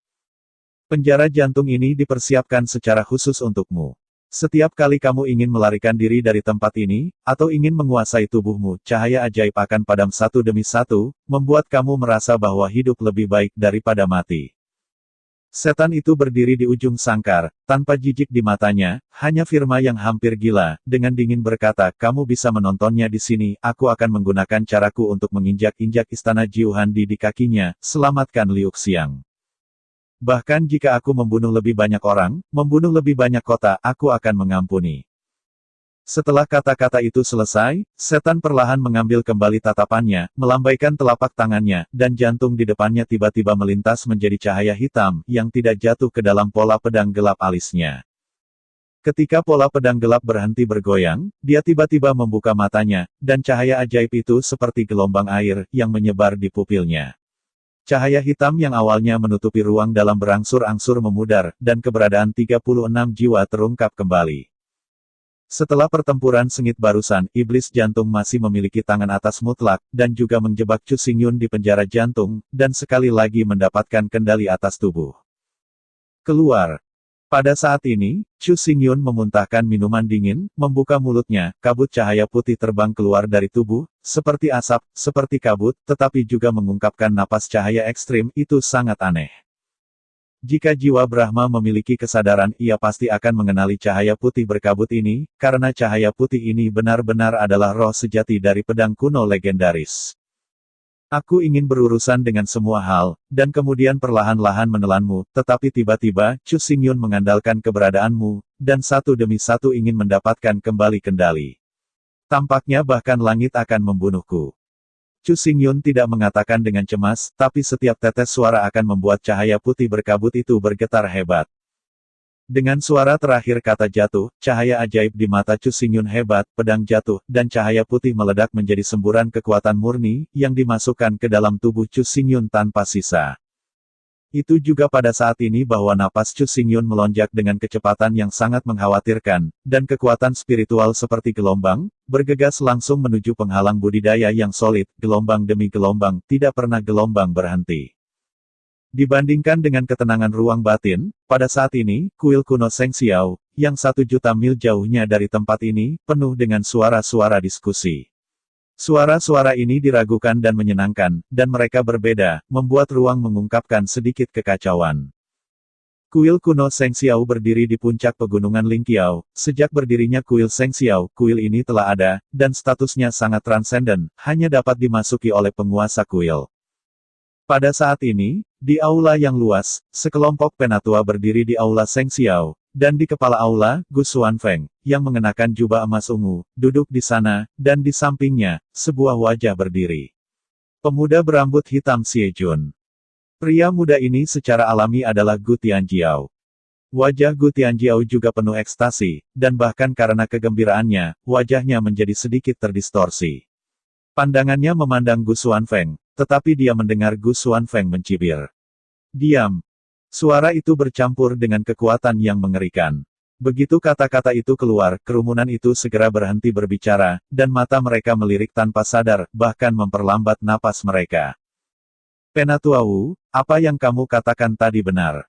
Penjara jantung ini dipersiapkan secara khusus untukmu. Setiap kali kamu ingin melarikan diri dari tempat ini, atau ingin menguasai tubuhmu, cahaya ajaib akan padam satu demi satu, membuat kamu merasa bahwa hidup lebih baik daripada mati. Setan itu berdiri di ujung sangkar, tanpa jijik di matanya, hanya firma yang hampir gila, dengan dingin berkata, kamu bisa menontonnya di sini, aku akan menggunakan caraku untuk menginjak-injak istana Jiuhan di kakinya, selamatkan Liu Xiang. Bahkan jika aku membunuh lebih banyak orang, membunuh lebih banyak kota, aku akan mengampuni. Setelah kata-kata itu selesai, setan perlahan mengambil kembali tatapannya, melambaikan telapak tangannya, dan jantung di depannya tiba-tiba melintas menjadi cahaya hitam, yang tidak jatuh ke dalam pola pedang gelap alisnya. Ketika pola pedang gelap berhenti bergoyang, dia tiba-tiba membuka matanya, dan cahaya ajaib itu seperti gelombang air, yang menyebar di pupilnya. Cahaya hitam yang awalnya menutupi ruang dalam berangsur-angsur memudar, dan keberadaan 36 jiwa terungkap kembali. Setelah pertempuran sengit barusan, iblis jantung masih memiliki tangan atas mutlak, dan juga menjebak Chu Xingyun di penjara jantung, dan sekali lagi mendapatkan kendali atas tubuh. Keluar. Pada saat ini, Chu Xingyun memuntahkan minuman dingin, membuka mulutnya, kabut cahaya putih terbang keluar dari tubuh, seperti asap, seperti kabut, tetapi juga mengungkapkan napas cahaya ekstrim, itu sangat aneh. Jika jiwa Brahma memiliki kesadaran, ia pasti akan mengenali cahaya putih berkabut ini, karena cahaya putih ini benar-benar adalah roh sejati dari pedang kuno legendaris. Aku ingin berurusan dengan semua hal, dan kemudian perlahan-lahan menelanmu, tetapi tiba-tiba, Chu Xingyun mengandalkan keberadaanmu, dan satu demi satu ingin mendapatkan kembali kendali. Tampaknya bahkan langit akan membunuhku. Chu Xingyun tidak mengatakan dengan cemas, tapi setiap tetes suara akan membuat cahaya putih berkabut itu bergetar hebat. Dengan suara terakhir kata jatuh, cahaya ajaib di mata Chu Xingyun hebat, pedang jatuh, dan cahaya putih meledak menjadi semburan kekuatan murni, yang dimasukkan ke dalam tubuh Chu Xingyun tanpa sisa. Itu juga pada saat ini bahwa napas Chu Xingyun melonjak dengan kecepatan yang sangat mengkhawatirkan, dan kekuatan spiritual seperti gelombang, bergegas langsung menuju penghalang budidaya yang solid, gelombang demi gelombang, tidak pernah gelombang berhenti. Dibandingkan dengan ketenangan ruang batin, pada saat ini, kuil kuno Seng Xiao, yang 1.000.000 mil jauhnya dari tempat ini, penuh dengan suara-suara diskusi. Suara-suara ini diragukan dan menyenangkan, dan mereka berbeda, membuat ruang mengungkapkan sedikit kekacauan. Kuil kuno Seng Xiao berdiri di puncak pegunungan Lingqiao. Sejak berdirinya kuil Seng Xiao, kuil ini telah ada, dan statusnya sangat transenden, hanya dapat dimasuki oleh penguasa kuil. Pada saat ini, di aula yang luas, sekelompok penatua berdiri di aula Seng Xiao, dan di kepala aula, Gu Xuanfeng, yang mengenakan jubah emas ungu, duduk di sana, dan di sampingnya, sebuah wajah berdiri. Pemuda berambut hitam Xie Jun. Pria muda ini secara alami adalah Gu Tianjiao. Wajah Gu Tianjiao juga penuh ekstasi, dan bahkan karena kegembiraannya, wajahnya menjadi sedikit terdistorsi. Pandangannya memandang Gu Xuanfeng, tetapi dia mendengar Gu Xuanfeng mencibir. Diam. Suara itu bercampur dengan kekuatan yang mengerikan. Begitu kata-kata itu keluar, kerumunan itu segera berhenti berbicara, dan mata mereka melirik tanpa sadar, bahkan memperlambat napas mereka. Penatua Wu, apa yang kamu katakan tadi benar.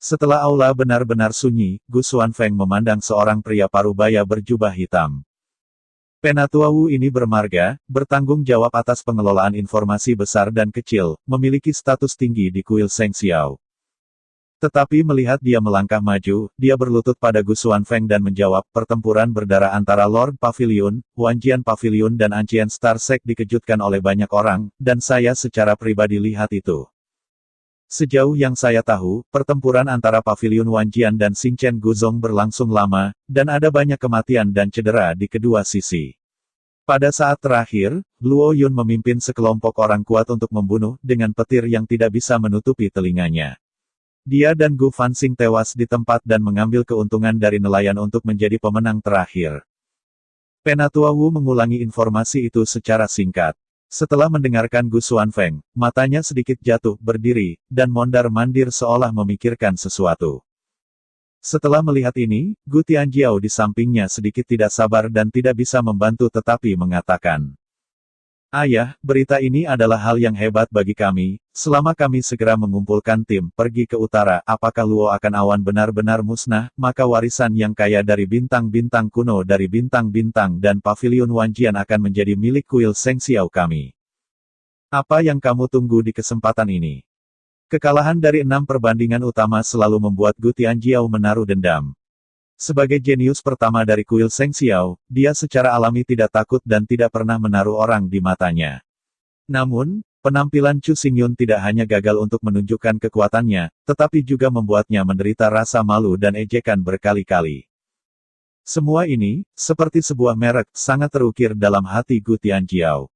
Setelah aula benar-benar sunyi, Gu Xuanfeng memandang seorang pria parubaya berjubah hitam. Penatua Wu ini bermarga, bertanggung jawab atas pengelolaan informasi besar dan kecil, memiliki status tinggi di kuil Seng Xiao. Tetapi melihat dia melangkah maju, dia berlutut pada Gu Xuanfeng dan menjawab, pertempuran berdarah antara Lord Pavilion, Wanjian Pavilion dan Ancient Star Sect dikejutkan oleh banyak orang, dan saya secara pribadi lihat itu. Sejauh yang saya tahu, pertempuran antara Pavilion Wanjian dan Xingchen Guzong berlangsung lama, dan ada banyak kematian dan cedera di kedua sisi. Pada saat terakhir, Luo Yun memimpin sekelompok orang kuat untuk membunuh, dengan petir yang tidak bisa menutupi telinganya. Dia dan Gu Fanxing tewas di tempat dan mengambil keuntungan dari nelayan untuk menjadi pemenang terakhir. Penatua Wu mengulangi informasi itu secara singkat. Setelah mendengarkan Gu Xuanfeng, matanya sedikit jatuh, berdiri, dan mondar-mandir seolah memikirkan sesuatu. Setelah melihat ini, Gu Tianjiao di sampingnya sedikit tidak sabar dan tidak bisa membantu tetapi mengatakan, Ayah, berita ini adalah hal yang hebat bagi kami. Selama kami segera mengumpulkan tim, pergi ke utara, apakah Luo akan awan benar-benar musnah, maka warisan yang kaya dari bintang-bintang kuno dari bintang-bintang dan Pavilion Wanjian akan menjadi milik kuil Seng Xiao kami. Apa yang kamu tunggu di kesempatan ini? Kekalahan dari 6 perbandingan utama selalu membuat Gu Tianjiao menaruh dendam. Sebagai jenius pertama dari kuil Seng Xiao, dia secara alami tidak takut dan tidak pernah menaruh orang di matanya. Namun, penampilan Chu Xingyun tidak hanya gagal untuk menunjukkan kekuatannya, tetapi juga membuatnya menderita rasa malu dan ejekan berkali-kali. Semua ini, seperti sebuah merek, sangat terukir dalam hati Gu Tianjiao.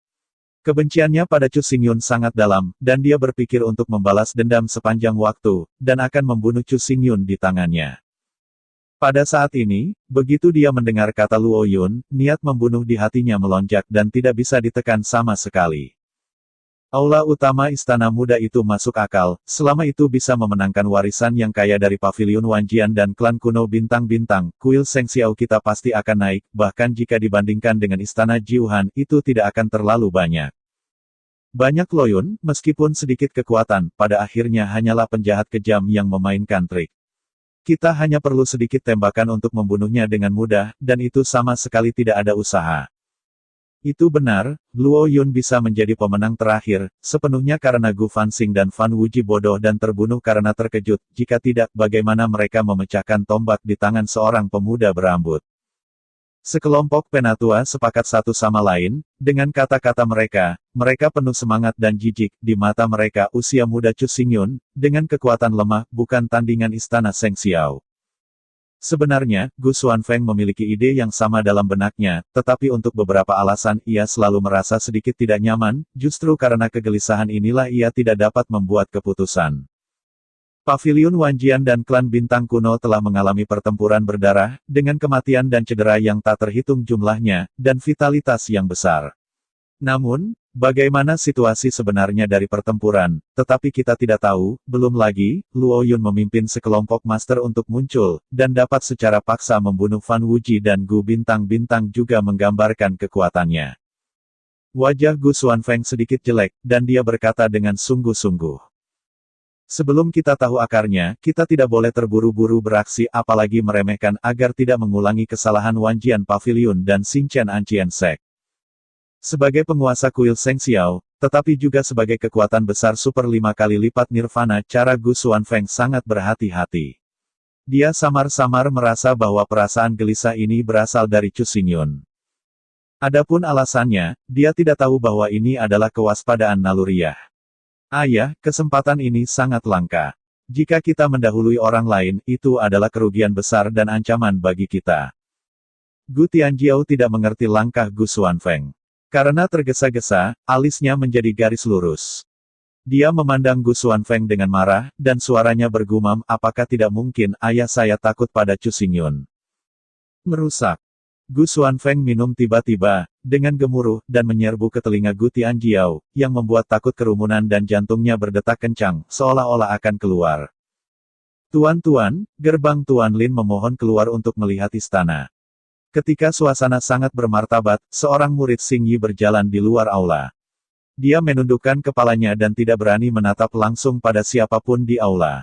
Kebenciannya pada Chu Xingyun sangat dalam, dan dia berpikir untuk membalas dendam sepanjang waktu, dan akan membunuh Chu Xingyun di tangannya. Pada saat ini, begitu dia mendengar kata Luo Yun, niat membunuh di hatinya melonjak dan tidak bisa ditekan sama sekali. Aula utama istana muda itu masuk akal, selama itu bisa memenangkan warisan yang kaya dari Pavilion Wanjian dan klan kuno bintang-bintang, kuil Seng Xiao kita pasti akan naik, bahkan jika dibandingkan dengan istana Jiuhan, itu tidak akan terlalu banyak. Banyak loyun, meskipun sedikit kekuatan, pada akhirnya hanyalah penjahat kejam yang memainkan trik. Kita hanya perlu sedikit tembakan untuk membunuhnya dengan mudah, dan itu sama sekali tidak ada usaha. Itu benar, Luo Yun bisa menjadi pemenang terakhir, sepenuhnya karena Gu Fanxing dan Fan Wuji bodoh dan terbunuh karena terkejut, jika tidak, bagaimana mereka memecahkan tombak di tangan seorang pemuda berambut. Sekelompok penatua sepakat satu sama lain, dengan kata-kata mereka penuh semangat dan jijik, di mata mereka usia muda Chu Xingyun, dengan kekuatan lemah, bukan tandingan istana Seng Xiao. Sebenarnya, Gu Xuanfeng memiliki ide yang sama dalam benaknya, tetapi untuk beberapa alasan ia selalu merasa sedikit tidak nyaman, justru karena kegelisahan inilah ia tidak dapat membuat keputusan. Pavilion Wanjian dan klan bintang kuno telah mengalami pertempuran berdarah, dengan kematian dan cedera yang tak terhitung jumlahnya, dan vitalitas yang besar. Namun, bagaimana situasi sebenarnya dari pertempuran, tetapi kita tidak tahu, belum lagi, Luo Yun memimpin sekelompok master untuk muncul, dan dapat secara paksa membunuh Fan Wuji dan Gu bintang-bintang juga menggambarkan kekuatannya. Wajah Gu Xuanfeng sedikit jelek, dan dia berkata dengan sungguh-sungguh. Sebelum kita tahu akarnya, kita tidak boleh terburu-buru beraksi apalagi meremehkan agar tidak mengulangi kesalahan Wanjian Pavilion dan Xingchen Ancient Sect. Sebagai penguasa kuil Seng Xiao, tetapi juga sebagai kekuatan besar super 5 kali lipat Nirvana, cara Gu Xuanfeng sangat berhati-hati. Dia samar-samar merasa bahwa perasaan gelisah ini berasal dari Chu Xingyun. Adapun alasannya, dia tidak tahu bahwa ini adalah kewaspadaan naluriah. Ayah, kesempatan ini sangat langka. Jika kita mendahului orang lain, itu adalah kerugian besar dan ancaman bagi kita. Gu Tianjiao tidak mengerti langkah Gu Xuanfeng. Karena tergesa-gesa, alisnya menjadi garis lurus. Dia memandang Gu Xuanfeng dengan marah, dan suaranya bergumam, apakah tidak mungkin, ayah saya takut pada Chu Xingyun. Merusak. Gu Xuanfeng minum tiba-tiba, dengan gemuruh, dan menyerbu ke telinga Gu Tianjiao, yang membuat takut kerumunan dan jantungnya berdetak kencang, seolah-olah akan keluar. Tuan-tuan, gerbang Tuan Lin memohon keluar untuk melihat istana. Ketika suasana sangat bermartabat, seorang murid Xing Yi berjalan di luar aula. Dia menundukkan kepalanya dan tidak berani menatap langsung pada siapapun di aula.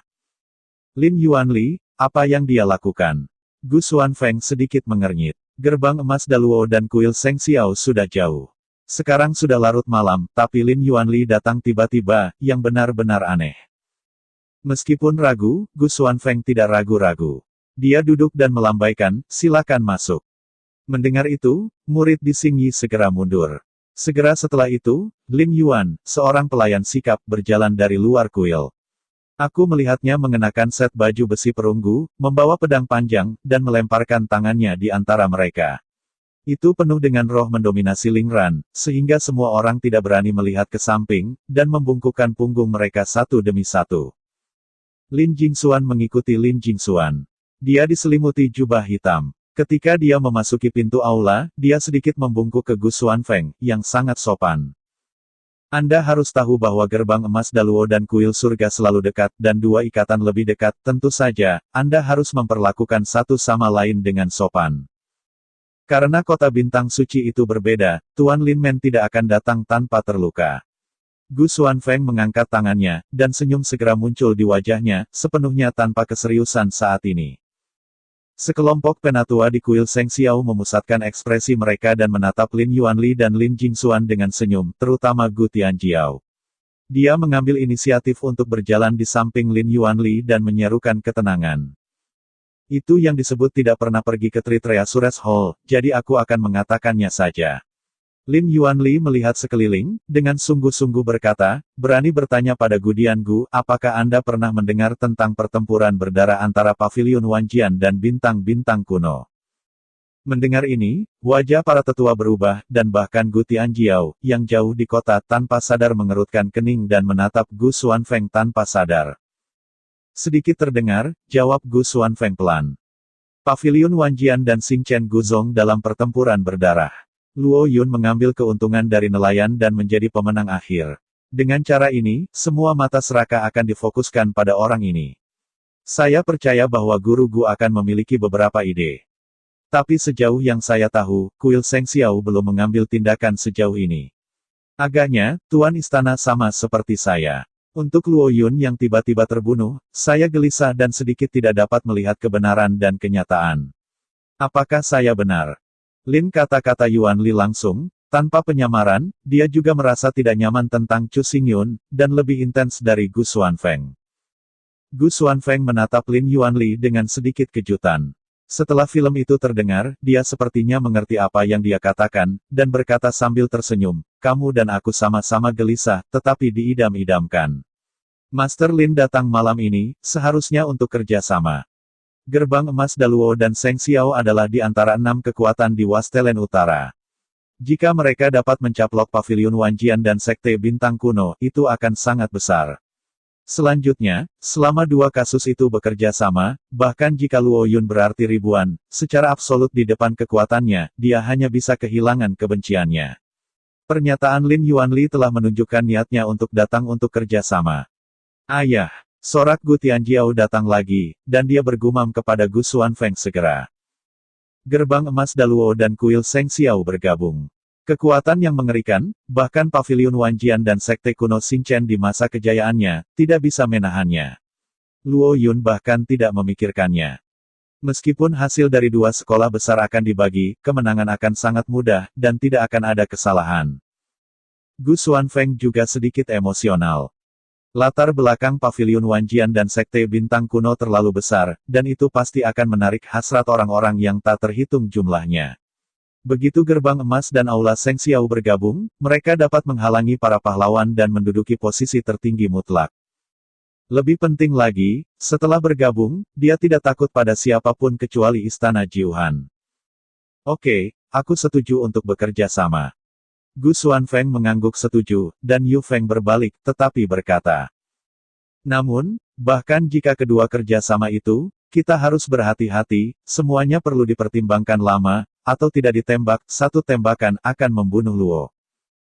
Lin Yuanli, apa yang dia lakukan? Gu Xuanfeng sedikit mengernyit. Gerbang emas Daluo dan kuil Seng Xiao sudah jauh. Sekarang sudah larut malam, tapi Lin Yuanli datang tiba-tiba, yang benar-benar aneh. Meskipun ragu, Gu Xuanfeng tidak ragu-ragu. Dia duduk dan melambaikan, silakan masuk. Mendengar itu, murid di Xing Yi segera mundur. Segera setelah itu, Lin Yuan, seorang pelayan sikap, berjalan dari luar kuil. Aku melihatnya mengenakan set baju besi perunggu, membawa pedang panjang, dan melemparkan tangannya di antara mereka. Itu penuh dengan roh mendominasi Lingran, sehingga semua orang tidak berani melihat ke samping, dan membungkukkan punggung mereka satu demi satu. Lin Jingxuan mengikuti Lin Jingxuan. Dia diselimuti jubah hitam. Ketika dia memasuki pintu aula, dia sedikit membungkuk ke Gu Xuanfeng, yang sangat sopan. Anda harus tahu bahwa gerbang emas Daluo dan kuil surga selalu dekat, dan dua ikatan lebih dekat, tentu saja, Anda harus memperlakukan satu sama lain dengan sopan. Karena kota bintang suci itu berbeda, Tuan Lin Men tidak akan datang tanpa terluka. Gu Xuanfeng mengangkat tangannya, dan senyum segera muncul di wajahnya, sepenuhnya tanpa keseriusan saat ini. Sekelompok penatua di kuil Seng Xiao memusatkan ekspresi mereka dan menatap Lin Yuanli dan Lin Jingxuan dengan senyum, terutama Gu Tianjiao. Dia mengambil inisiatif untuk berjalan di samping Lin Yuanli dan menyerukan ketenangan. Itu yang disebut tidak pernah pergi ke Tritreasures Hall, jadi aku akan mengatakannya saja. Lin Yuanli melihat sekeliling, dengan sungguh-sungguh berkata, berani bertanya pada Gu Diangu, apakah Anda pernah mendengar tentang pertempuran berdarah antara Pavilion Wanjian dan bintang-bintang kuno? Mendengar ini, wajah para tetua berubah, dan bahkan Gu Tianjiao, yang jauh di kota tanpa sadar mengerutkan kening dan menatap Gu Xuanfeng tanpa sadar. Sedikit terdengar, jawab Gu Xuanfeng pelan. Pavilion Wanjian dan Xingchen Guzong dalam pertempuran berdarah. Luo Yun mengambil keuntungan dari nelayan dan menjadi pemenang akhir. Dengan cara ini, semua mata Seraka akan difokuskan pada orang ini. Saya percaya bahwa Guru Gu akan memiliki beberapa ide. Tapi sejauh yang saya tahu, kuil Seng Xiao belum mengambil tindakan sejauh ini. Agaknya, Tuan Istana sama seperti saya. Untuk Luo Yun yang tiba-tiba terbunuh, saya gelisah dan sedikit tidak dapat melihat kebenaran dan kenyataan. Apakah saya benar? Lin kata-kata Yuanli langsung, tanpa penyamaran, dia juga merasa tidak nyaman tentang Chu Xingyun, dan lebih intens dari Gu Xuanfeng. Gu Xuanfeng menatap Lin Yuanli dengan sedikit kejutan. Setelah film itu terdengar, dia sepertinya mengerti apa yang dia katakan, dan berkata sambil tersenyum, kamu dan aku sama-sama gelisah, tetapi diidam-idamkan. Master Lin datang malam ini, seharusnya untuk kerja sama. Gerbang emas Daluo dan Seng Xiao adalah di antara 6 kekuatan di Wastelen Utara. Jika mereka dapat mencaplok Pavilion Wanjian dan Sekte Bintang Kuno, itu akan sangat besar. Selanjutnya, selama dua kasus itu bekerja sama, bahkan jika Luo Yun berarti ribuan, secara absolut di depan kekuatannya, dia hanya bisa kehilangan kebenciannya. Pernyataan Lin Yuanli telah menunjukkan niatnya untuk datang untuk kerja sama. Ayah, sorak Gu Tianjiao datang lagi, dan dia bergumam kepada Gu Xuanfeng segera. Gerbang emas Daluo dan kuil Seng Xiao bergabung. Kekuatan yang mengerikan, bahkan Pavilion Wanjian dan Sekte Kuno Xingchen di masa kejayaannya, tidak bisa menahannya. Luo Yun bahkan tidak memikirkannya. Meskipun hasil dari dua sekolah besar akan dibagi, kemenangan akan sangat mudah, dan tidak akan ada kesalahan. Gu Xuanfeng juga sedikit emosional. Latar belakang Pavilion Wanjian dan Sekte Bintang Kuno terlalu besar, dan itu pasti akan menarik hasrat orang-orang yang tak terhitung jumlahnya. Begitu gerbang emas dan aula Seng Xiao bergabung, mereka dapat menghalangi para pahlawan dan menduduki posisi tertinggi mutlak. Lebih penting lagi, setelah bergabung, dia tidak takut pada siapapun kecuali Istana Jiuhan. Oke, aku setuju untuk bekerja sama. Gu Xuanfeng mengangguk setuju, dan Yu Feng berbalik, tetapi berkata. Namun, bahkan jika kedua kerjasama itu, kita harus berhati-hati, semuanya perlu dipertimbangkan lama, atau tidak ditembak, satu tembakan akan membunuh Luo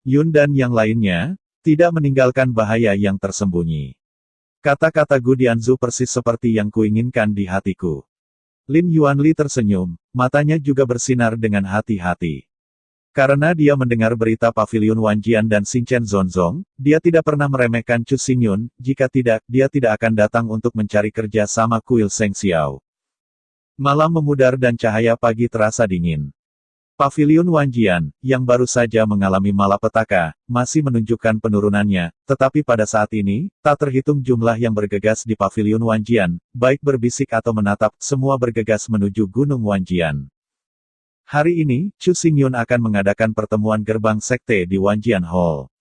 Yun dan yang lainnya, tidak meninggalkan bahaya yang tersembunyi. Kata-kata Gu Dianzu persis seperti yang kuinginkan di hatiku. Lin Yuanli tersenyum, matanya juga bersinar dengan hati-hati. Karena dia mendengar berita Paviliun Wanjian dan Xingchen Zonzong, dia tidak pernah meremehkan Chu Xingyun, jika tidak, dia tidak akan datang untuk mencari kerja sama kuil Seng Xiao. Malam memudar dan cahaya pagi terasa dingin. Paviliun Wanjian, yang baru saja mengalami malapetaka, masih menunjukkan penurunannya, tetapi pada saat ini, tak terhitung jumlah yang bergegas di Paviliun Wanjian, baik berbisik atau menatap, semua bergegas menuju Gunung Wanjian. Hari ini, Chu Xingyun akan mengadakan pertemuan gerbang sekte di Wanjian Hall.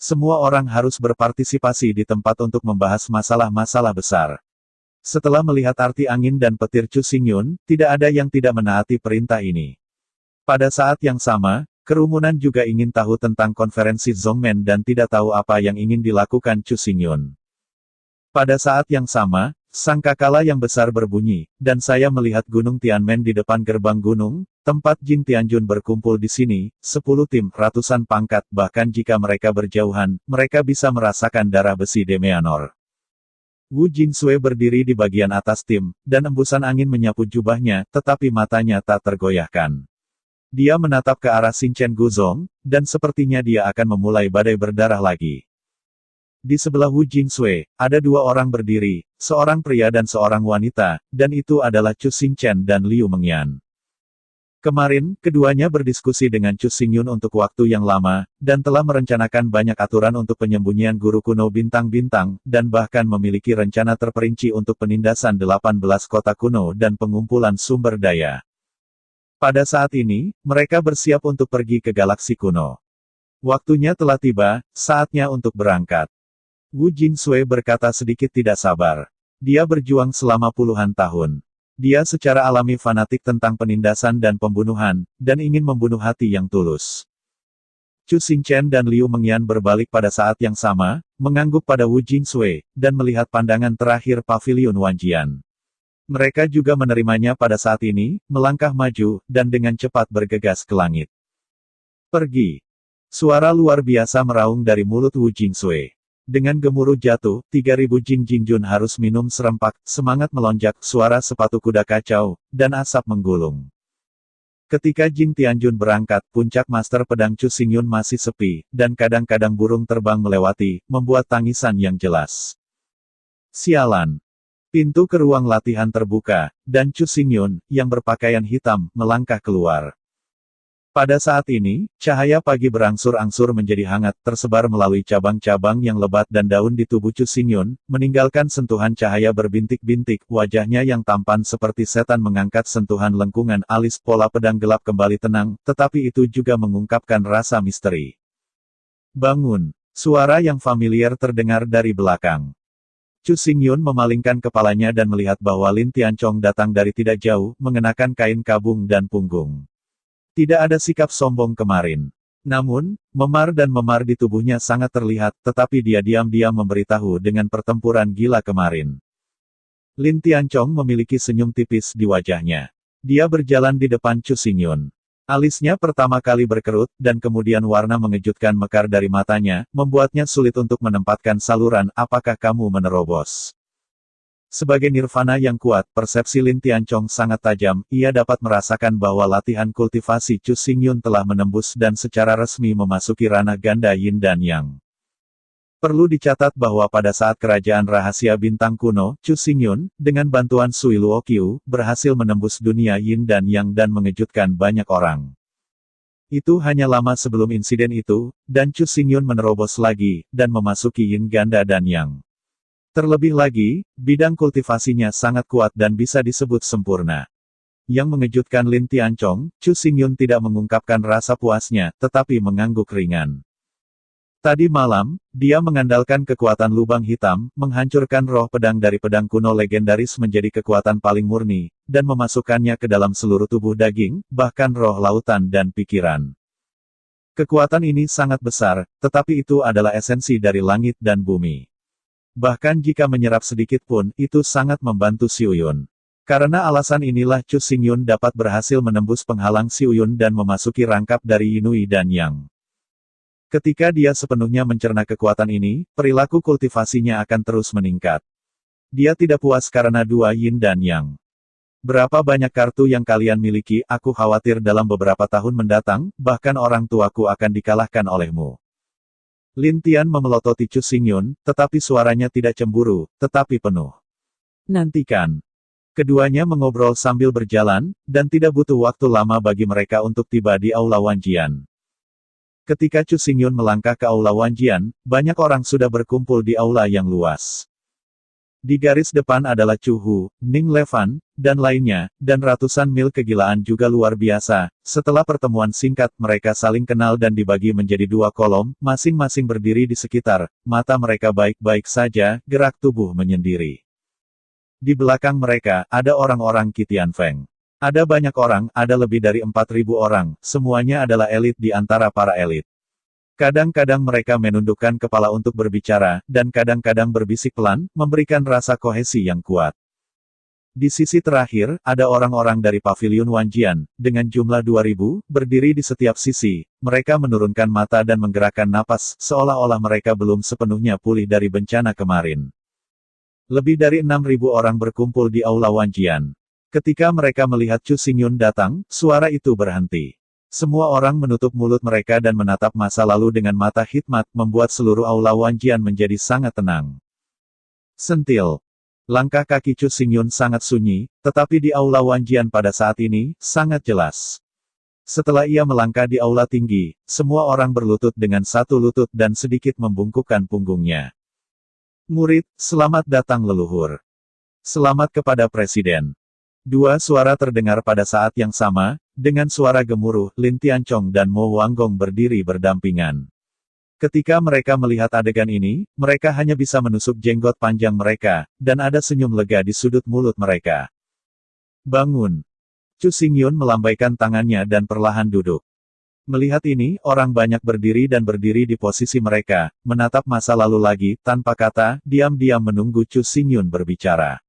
Semua orang harus berpartisipasi di tempat untuk membahas masalah-masalah besar. Setelah melihat arti angin dan petir Chu Xingyun, tidak ada yang tidak menaati perintah ini. Pada saat yang sama, kerumunan juga ingin tahu tentang konferensi Zongmen dan tidak tahu apa yang ingin dilakukan Chu Xingyun. Pada saat yang sama, sangkakala yang besar berbunyi, dan saya melihat Gunung Tianmen di depan gerbang gunung, tempat Jing Tianjun berkumpul di sini, 10 tim, ratusan pangkat, bahkan jika mereka berjauhan, mereka bisa merasakan darah besi Demeanor. Wu Jingsui berdiri di bagian atas tim, dan embusan angin menyapu jubahnya, tetapi matanya tak tergoyahkan. Dia menatap ke arah Xingchen Guzong, dan sepertinya dia akan memulai badai berdarah lagi. Di sebelah Wu Jingsui, ada dua orang berdiri, seorang pria dan seorang wanita, dan itu adalah Chu Xingchen dan Liu Mengyan. Kemarin, keduanya berdiskusi dengan Chu Xingyun untuk waktu yang lama, dan telah merencanakan banyak aturan untuk penyembunyian guru kuno bintang-bintang, dan bahkan memiliki rencana terperinci untuk penindasan 18 kota kuno dan pengumpulan sumber daya. Pada saat ini, mereka bersiap untuk pergi ke galaksi kuno. Waktunya telah tiba, saatnya untuk berangkat. Wu Jingsui berkata sedikit tidak sabar. Dia berjuang selama puluhan tahun. Dia secara alami fanatik tentang penindasan dan pembunuhan, dan ingin membunuh hati yang tulus. Chu Xingchen dan Liu Mengyan berbalik pada saat yang sama, mengangguk pada Wu Jingsui, dan melihat pandangan terakhir Paviliun Wanjian. Mereka juga menerimanya pada saat ini, melangkah maju, dan dengan cepat bergegas ke langit. Pergi. Suara luar biasa meraung dari mulut Wu Jingsui. Dengan gemuruh jatuh, 3000 Jing Jingjun harus minum serempak, semangat melonjak, suara sepatu kuda kacau, dan asap menggulung. Ketika Jing Tianjun berangkat, puncak Master Pedang Chu Xingyun masih sepi, dan kadang-kadang burung terbang melewati, membuat tangisan yang jelas. Sialan. Pintu ke ruang latihan terbuka, dan Chu Xingyun, yang berpakaian hitam, melangkah keluar. Pada saat ini, cahaya pagi berangsur-angsur menjadi hangat, tersebar melalui cabang-cabang yang lebat dan daun di tubuh Chu Xingyun, meninggalkan sentuhan cahaya berbintik-bintik, wajahnya yang tampan seperti setan mengangkat sentuhan lengkungan alis, pola pedang gelap kembali tenang, tetapi itu juga mengungkapkan rasa misteri. Bangun! Suara yang familiar terdengar dari belakang. Chu Xingyun memalingkan kepalanya dan melihat bahwa Lin Tianchong datang dari tidak jauh, mengenakan kain kabung dan punggung. Tidak ada sikap sombong kemarin. Namun, memar dan memar di tubuhnya sangat terlihat, tetapi dia diam-diam memberitahu dengan pertempuran gila kemarin. Lin Tianchong memiliki senyum tipis di wajahnya. Dia berjalan di depan Chu Xingyun. Alisnya pertama kali berkerut, dan kemudian warna mengejutkan mekar dari matanya, membuatnya sulit untuk menempatkan saluran, apakah kamu menerobos? Sebagai nirvana yang kuat, persepsi Lin Tianchong sangat tajam, ia dapat merasakan bahwa latihan kultivasi Chu Xingyun telah menembus dan secara resmi memasuki ranah ganda Yin dan Yang. Perlu dicatat bahwa pada saat kerajaan rahasia bintang kuno, Chu Xingyun, dengan bantuan Sui Luoqiu, berhasil menembus dunia Yin dan Yang dan mengejutkan banyak orang. Itu hanya lama sebelum insiden itu, dan Chu Xingyun menerobos lagi, dan memasuki Yin ganda dan Yang. Terlebih lagi, bidang kultivasinya sangat kuat dan bisa disebut sempurna. Yang mengejutkan Lin Tianchong, Chu Xingyun tidak mengungkapkan rasa puasnya, tetapi mengangguk ringan. Tadi malam, dia mengandalkan kekuatan lubang hitam, menghancurkan roh pedang dari pedang kuno legendaris menjadi kekuatan paling murni, dan memasukkannya ke dalam seluruh tubuh daging, bahkan roh lautan dan pikiran. Kekuatan ini sangat besar, tetapi itu adalah esensi dari langit dan bumi. Bahkan jika menyerap sedikit pun, itu sangat membantu Xiuyun. Karena alasan inilah Chu Xingyun dapat berhasil menembus penghalang Xiuyun dan memasuki rangkap dari Yinui dan Yang. Ketika dia sepenuhnya mencerna kekuatan ini, perilaku kultivasinya akan terus meningkat. Dia tidak puas karena dua yin dan yang. Berapa banyak kartu yang kalian miliki, aku khawatir dalam beberapa tahun mendatang, bahkan orang tuaku akan dikalahkan olehmu. Lin Tian memelototi Chu Xingyun, tetapi suaranya tidak cemburu, tetapi penuh. Nantikan. Keduanya mengobrol sambil berjalan, dan tidak butuh waktu lama bagi mereka untuk tiba di Aula Wanjian. Ketika Chu Xingyun melangkah ke Aula Wanjian, banyak orang sudah berkumpul di aula yang luas. Di garis depan adalah Chu Hu, Ning Levan, dan lainnya, dan ratusan mil kegilaan juga luar biasa. Setelah pertemuan singkat, mereka saling kenal dan dibagi menjadi dua kolom, masing-masing berdiri di sekitar, mata mereka baik-baik saja, gerak tubuh menyendiri. Di belakang mereka, ada orang-orang Qitian Feng. Ada banyak orang, ada lebih dari 4.000 orang, semuanya adalah elit di antara para elit. Kadang-kadang mereka menundukkan kepala untuk berbicara, dan kadang-kadang berbisik pelan, memberikan rasa kohesi yang kuat. Di sisi terakhir, ada orang-orang dari Paviliun Wanjian, dengan jumlah 2.000, berdiri di setiap sisi. Mereka menurunkan mata dan menggerakkan napas, seolah-olah mereka belum sepenuhnya pulih dari bencana kemarin. Lebih dari 6.000 orang berkumpul di Aula Wanjian. Ketika mereka melihat Chu Xingyun datang, suara itu berhenti. Semua orang menutup mulut mereka dan menatap masa lalu dengan mata hikmat, membuat seluruh Aula Wanjian menjadi sangat tenang. Sentil. Langkah kaki Chu Xingyun sangat sunyi, tetapi di Aula Wanjian pada saat ini, sangat jelas. Setelah ia melangkah di aula tinggi, semua orang berlutut dengan satu lutut dan sedikit membungkukkan punggungnya. Murid, selamat datang leluhur. Selamat kepada Presiden. Dua suara terdengar pada saat yang sama, dengan suara gemuruh, Lin Tianchong dan Mo Wanggong berdiri berdampingan. Ketika mereka melihat adegan ini, mereka hanya bisa menusuk jenggot panjang mereka, dan ada senyum lega di sudut mulut mereka. Bangun. Chu Xingyun melambaikan tangannya dan perlahan duduk. Melihat ini, orang banyak berdiri dan berdiri di posisi mereka, menatap masa lalu lagi, tanpa kata, diam-diam menunggu Chu Xingyun berbicara.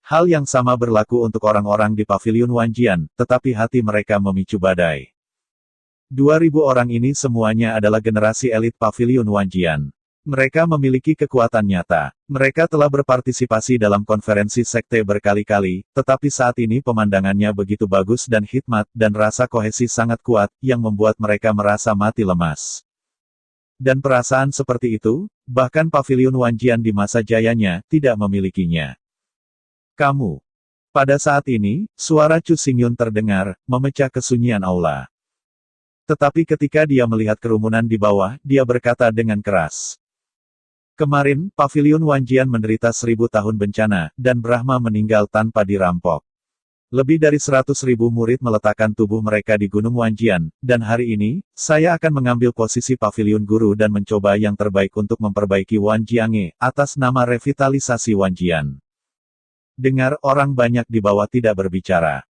Hal yang sama berlaku untuk orang-orang di Paviliun Wanjian, tetapi hati mereka memicu badai. 2.000 orang ini semuanya adalah generasi elit Paviliun Wanjian. Mereka memiliki kekuatan nyata. Mereka telah berpartisipasi dalam konferensi sekte berkali-kali, tetapi saat ini pemandangannya begitu bagus dan hikmat, dan rasa kohesi sangat kuat, yang membuat mereka merasa mati lemas. Dan perasaan seperti itu, bahkan Paviliun Wanjian di masa jayanya, tidak memilikinya. Kamu. Pada saat ini, suara Chu Xingyun terdengar, memecah kesunyian aula. Tetapi ketika dia melihat kerumunan di bawah, dia berkata dengan keras. Kemarin, Paviliun Wanjian menderita 1000 tahun bencana, dan Brahma meninggal tanpa dirampok. Lebih dari 100.000 murid meletakkan tubuh mereka di Gunung Wanjian, dan hari ini, saya akan mengambil posisi Paviliun Guru dan mencoba yang terbaik untuk memperbaiki Wanjiange, atas nama revitalisasi Wanjian. Dengar, orang banyak di bawah tidak berbicara.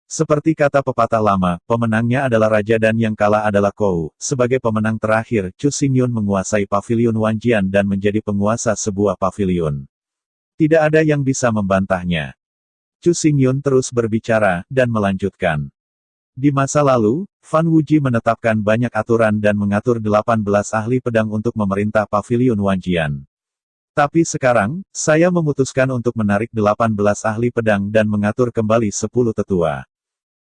Seperti kata pepatah lama, pemenangnya adalah raja dan yang kalah adalah Kou. Sebagai pemenang terakhir, Chu Xingyun menguasai Paviliun Wanjian dan menjadi penguasa sebuah paviliun. Tidak ada yang bisa membantahnya. Chu Xingyun terus berbicara, dan melanjutkan. Di masa lalu, Fan Wuji menetapkan banyak aturan dan mengatur 18 ahli pedang untuk memerintah Paviliun Wanjian. Tapi sekarang, saya memutuskan untuk menarik 18 ahli pedang dan mengatur kembali 10 tetua.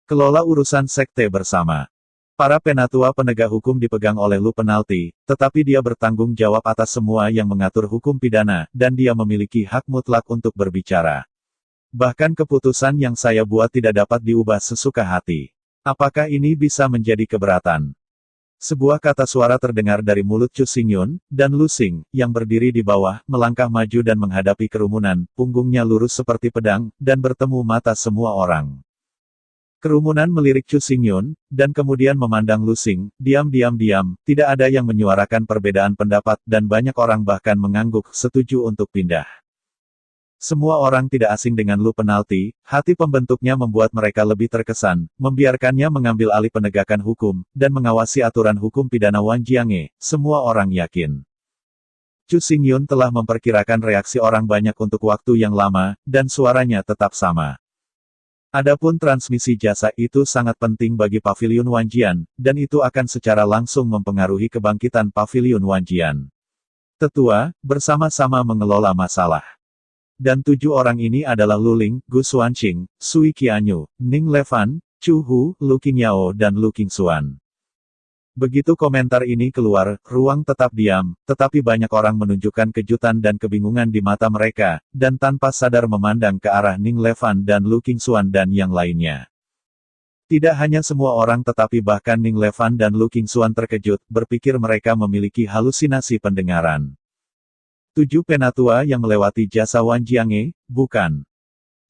Kelola urusan sekte bersama. Para penatua penegak hukum dipegang oleh Lu Penalti, tetapi dia bertanggung jawab atas semua yang mengatur hukum pidana, dan dia memiliki hak mutlak untuk berbicara. Bahkan keputusan yang saya buat tidak dapat diubah sesuka hati. Apakah ini bisa menjadi keberatan? Sebuah kata suara terdengar dari mulut Chu Xingyun, dan Lu Xing, yang berdiri di bawah, melangkah maju dan menghadapi kerumunan, punggungnya lurus seperti pedang, dan bertemu mata semua orang. Kerumunan melirik Chu Xingyun, dan kemudian memandang Lu Xing, diam, tidak ada yang menyuarakan perbedaan pendapat, dan banyak orang bahkan mengangguk, setuju untuk pindah. Semua orang tidak asing dengan Lu Penalti, hati pembentuknya membuat mereka lebih terkesan, membiarkannya mengambil alih penegakan hukum, dan mengawasi aturan hukum pidana Wanjiange, semua orang yakin. Chu Xingyun telah memperkirakan reaksi orang banyak untuk waktu yang lama, dan suaranya tetap sama. Adapun transmisi jasa itu sangat penting bagi Paviliun Wanjian, dan itu akan secara langsung mempengaruhi kebangkitan Paviliun Wanjian. Tetua, bersama-sama mengelola masalah. Dan 7 orang ini adalah Luling, Gu Xuanqing, Sui Qianyu, Ning Levan, Chu Hu, Lu Qingyao dan Lu Qingxuan. Begitu komentar ini keluar, ruang tetap diam, tetapi banyak orang menunjukkan kejutan dan kebingungan di mata mereka, dan tanpa sadar memandang ke arah Ning Levan dan Lu Qingxuan dan yang lainnya. Tidak hanya semua orang tetapi bahkan Ning Levan dan Lu Qingxuan terkejut, berpikir mereka memiliki halusinasi pendengaran. 7 penatua yang melewati jasa Wan Jiange, bukan?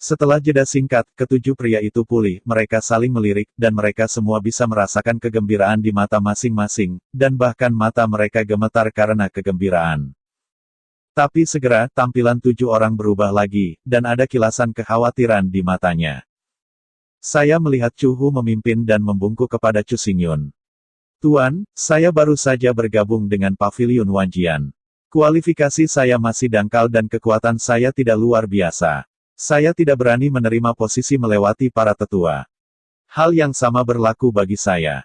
Setelah jeda singkat, ketujuh pria itu pulih, mereka saling melirik, dan mereka semua bisa merasakan kegembiraan di mata masing-masing, dan bahkan mata mereka gemetar karena kegembiraan. Tapi segera, tampilan 7 orang berubah lagi, dan ada kilasan kekhawatiran di matanya. Saya melihat Chu Hu memimpin dan membungkuk kepada Chu Xingyun. Tuan, saya baru saja bergabung dengan Paviliun Wanjian. Kualifikasi saya masih dangkal dan kekuatan saya tidak luar biasa. Saya tidak berani menerima posisi melewati para tetua. Hal yang sama berlaku bagi saya.